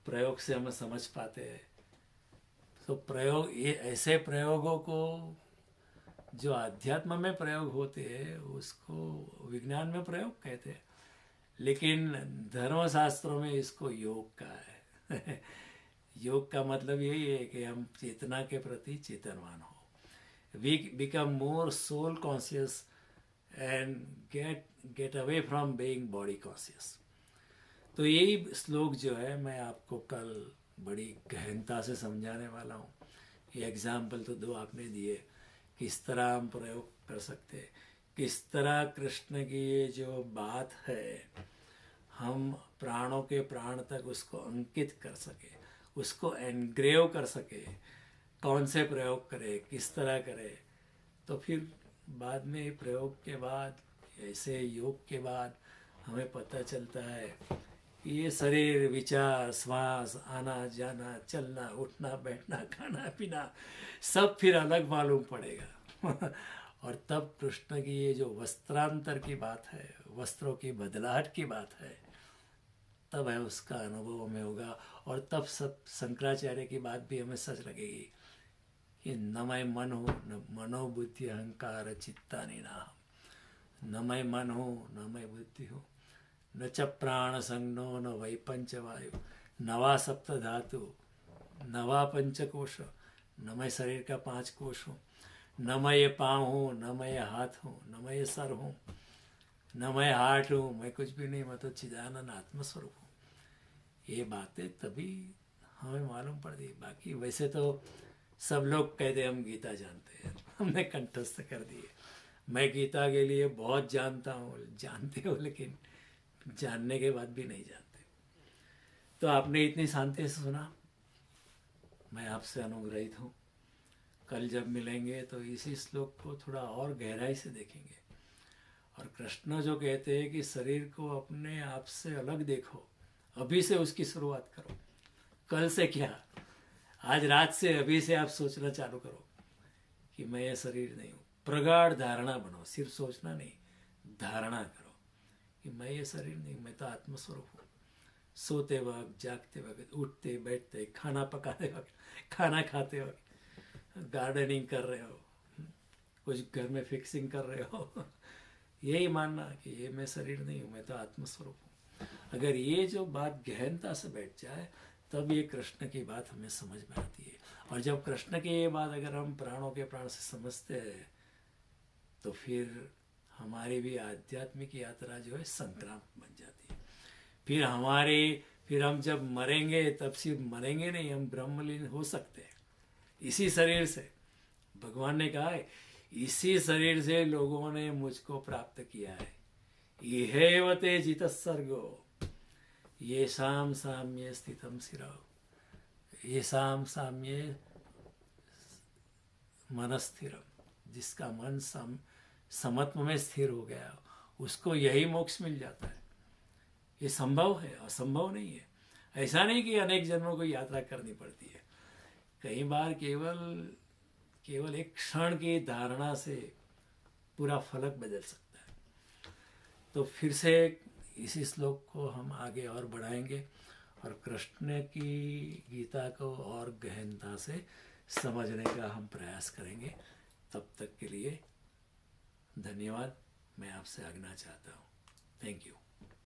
प्रयोग से हम समझ पाते हैं। तो प्रयोग, ये ऐसे प्रयोगों को जो अध्यात्म में प्रयोग होते हैं उसको विज्ञान में प्रयोग कहते हैं, लेकिन धर्मशास्त्रों में इसको योग का है योग का मतलब यही है कि हम चेतना के प्रति चेतनवान हो, we become more soul conscious and get away from being body conscious. तो यही श्लोक जो है मैं आपको कल बड़ी गहनता से समझाने वाला हूँ। ये एग्जाम्पल तो 2 आपने दिए, किस तरह हम प्रयोग कर सकते हैं, किस तरह कृष्ण की ये जो बात है हम प्राणों के प्राण तक उसको अंकित कर सके, उसको एनग्रेव कर सके, कौन से प्रयोग करें, किस तरह करें। तो फिर बाद में प्रयोग के बाद, ऐसे योग के बाद हमें पता चलता है कि ये शरीर, विचार, श्वास, आना जाना, चलना उठना, बैठना, खाना पीना सब फिर अलग मालूम पड़ेगा और तब कृष्ण की ये जो वस्त्रांतर की बात है, वस्त्रों की बदलाहट की बात है, तब है उसका अनुभव हमें होगा। और तब सब शंकराचार्य की बात भी हमें सच लगेगी कि न मैं मन हूँ, न मनोबुद्धि अहंकार चित्ता निनाहम। न मैं मन हूँ, न मैं बुद्धि हूँ, न च प्राण संज्ञो, न वै पंचवायु, न वा सप्त धातु, न वा पंचकोश, न मैं शरीर का 5 कोश हूँ, न मैं ये पाँव हूँ, न मैं ये हाथ हूँ, न मैं ये सर हूँ, न मैं हार्ट हूँ, मैं कुछ भी नहीं, मैं तो चिदानंद आत्मस्वरूप हूँ। ये बातें तभी हमें मालूम पड़ती। बाकी वैसे तो सब लोग कहते हम गीता जानते हैं, हमने कंठस्थ कर दिए। मैं गीता के लिए बहुत जानता हूँ, जानते हो, लेकिन जानने के बाद भी नहीं जानते। तो आपने इतनी शांति से सुना, मैं आपसे अनुग्रहित हूँ। कल जब मिलेंगे तो इसी श्लोक को थोड़ा और गहराई से देखेंगे। और कृष्ण जो कहते हैं कि शरीर को अपने आप से अलग देखो, अभी से उसकी शुरुआत करो। कल से क्या, आज रात से, अभी से आप सोचना चालू करो कि मैं ये शरीर नहीं हूँ। प्रगाढ़ धारणा बनो, सिर्फ सोचना नहीं, धारणा करो कि मैं ये शरीर नहीं, मैं तो आत्मस्वरूप हूँ। सोते वक्त, जागते वक्त, उठते बैठते, खाना पकाते वक्त, खाना खाते वक्त, गार्डनिंग कर रहे हो, कुछ घर में फिक्सिंग कर रहे हो, यही मानना कि ये मैं शरीर नहीं हूँ, मैं तो आत्मस्वरूप हूँ। अगर ये जो बात गहनता से बैठ जाए तब ये कृष्ण की बात हमें समझ में आती है। और जब कृष्ण की ये बात अगर हम प्राणों के प्राण से समझते हैं तो फिर हमारी भी आध्यात्मिक यात्रा जो है संक्रांत बन जाती है। फिर हम जब मरेंगे तब सिर्फ मरेंगे नहीं, हम ब्रह्मलीन हो सकते हैं इसी शरीर से। भगवान ने कहा है इसी शरीर से लोगों ने मुझको प्राप्त किया है। इहेव ते जितस्सर्गो येषां साम्ये स्थितम शिरो, येषां साम्ये मनस्थिरम, जिसका मन समत्व में स्थिर हो गया उसको यही मोक्ष मिल जाता है। ये संभव है, असंभव नहीं है। ऐसा नहीं कि अनेक जन्मों को यात्रा करनी पड़ती है। कई बार केवल एक क्षण की धारणा से पूरा फलक बदल सकता है। तो फिर से इसी श्लोक को हम आगे और बढ़ाएंगे और कृष्ण की गीता को और गहनता से समझने का हम प्रयास करेंगे। तब तक के लिए धन्यवाद। मैं आपसे आज्ञा चाहता हूँ। Thank you.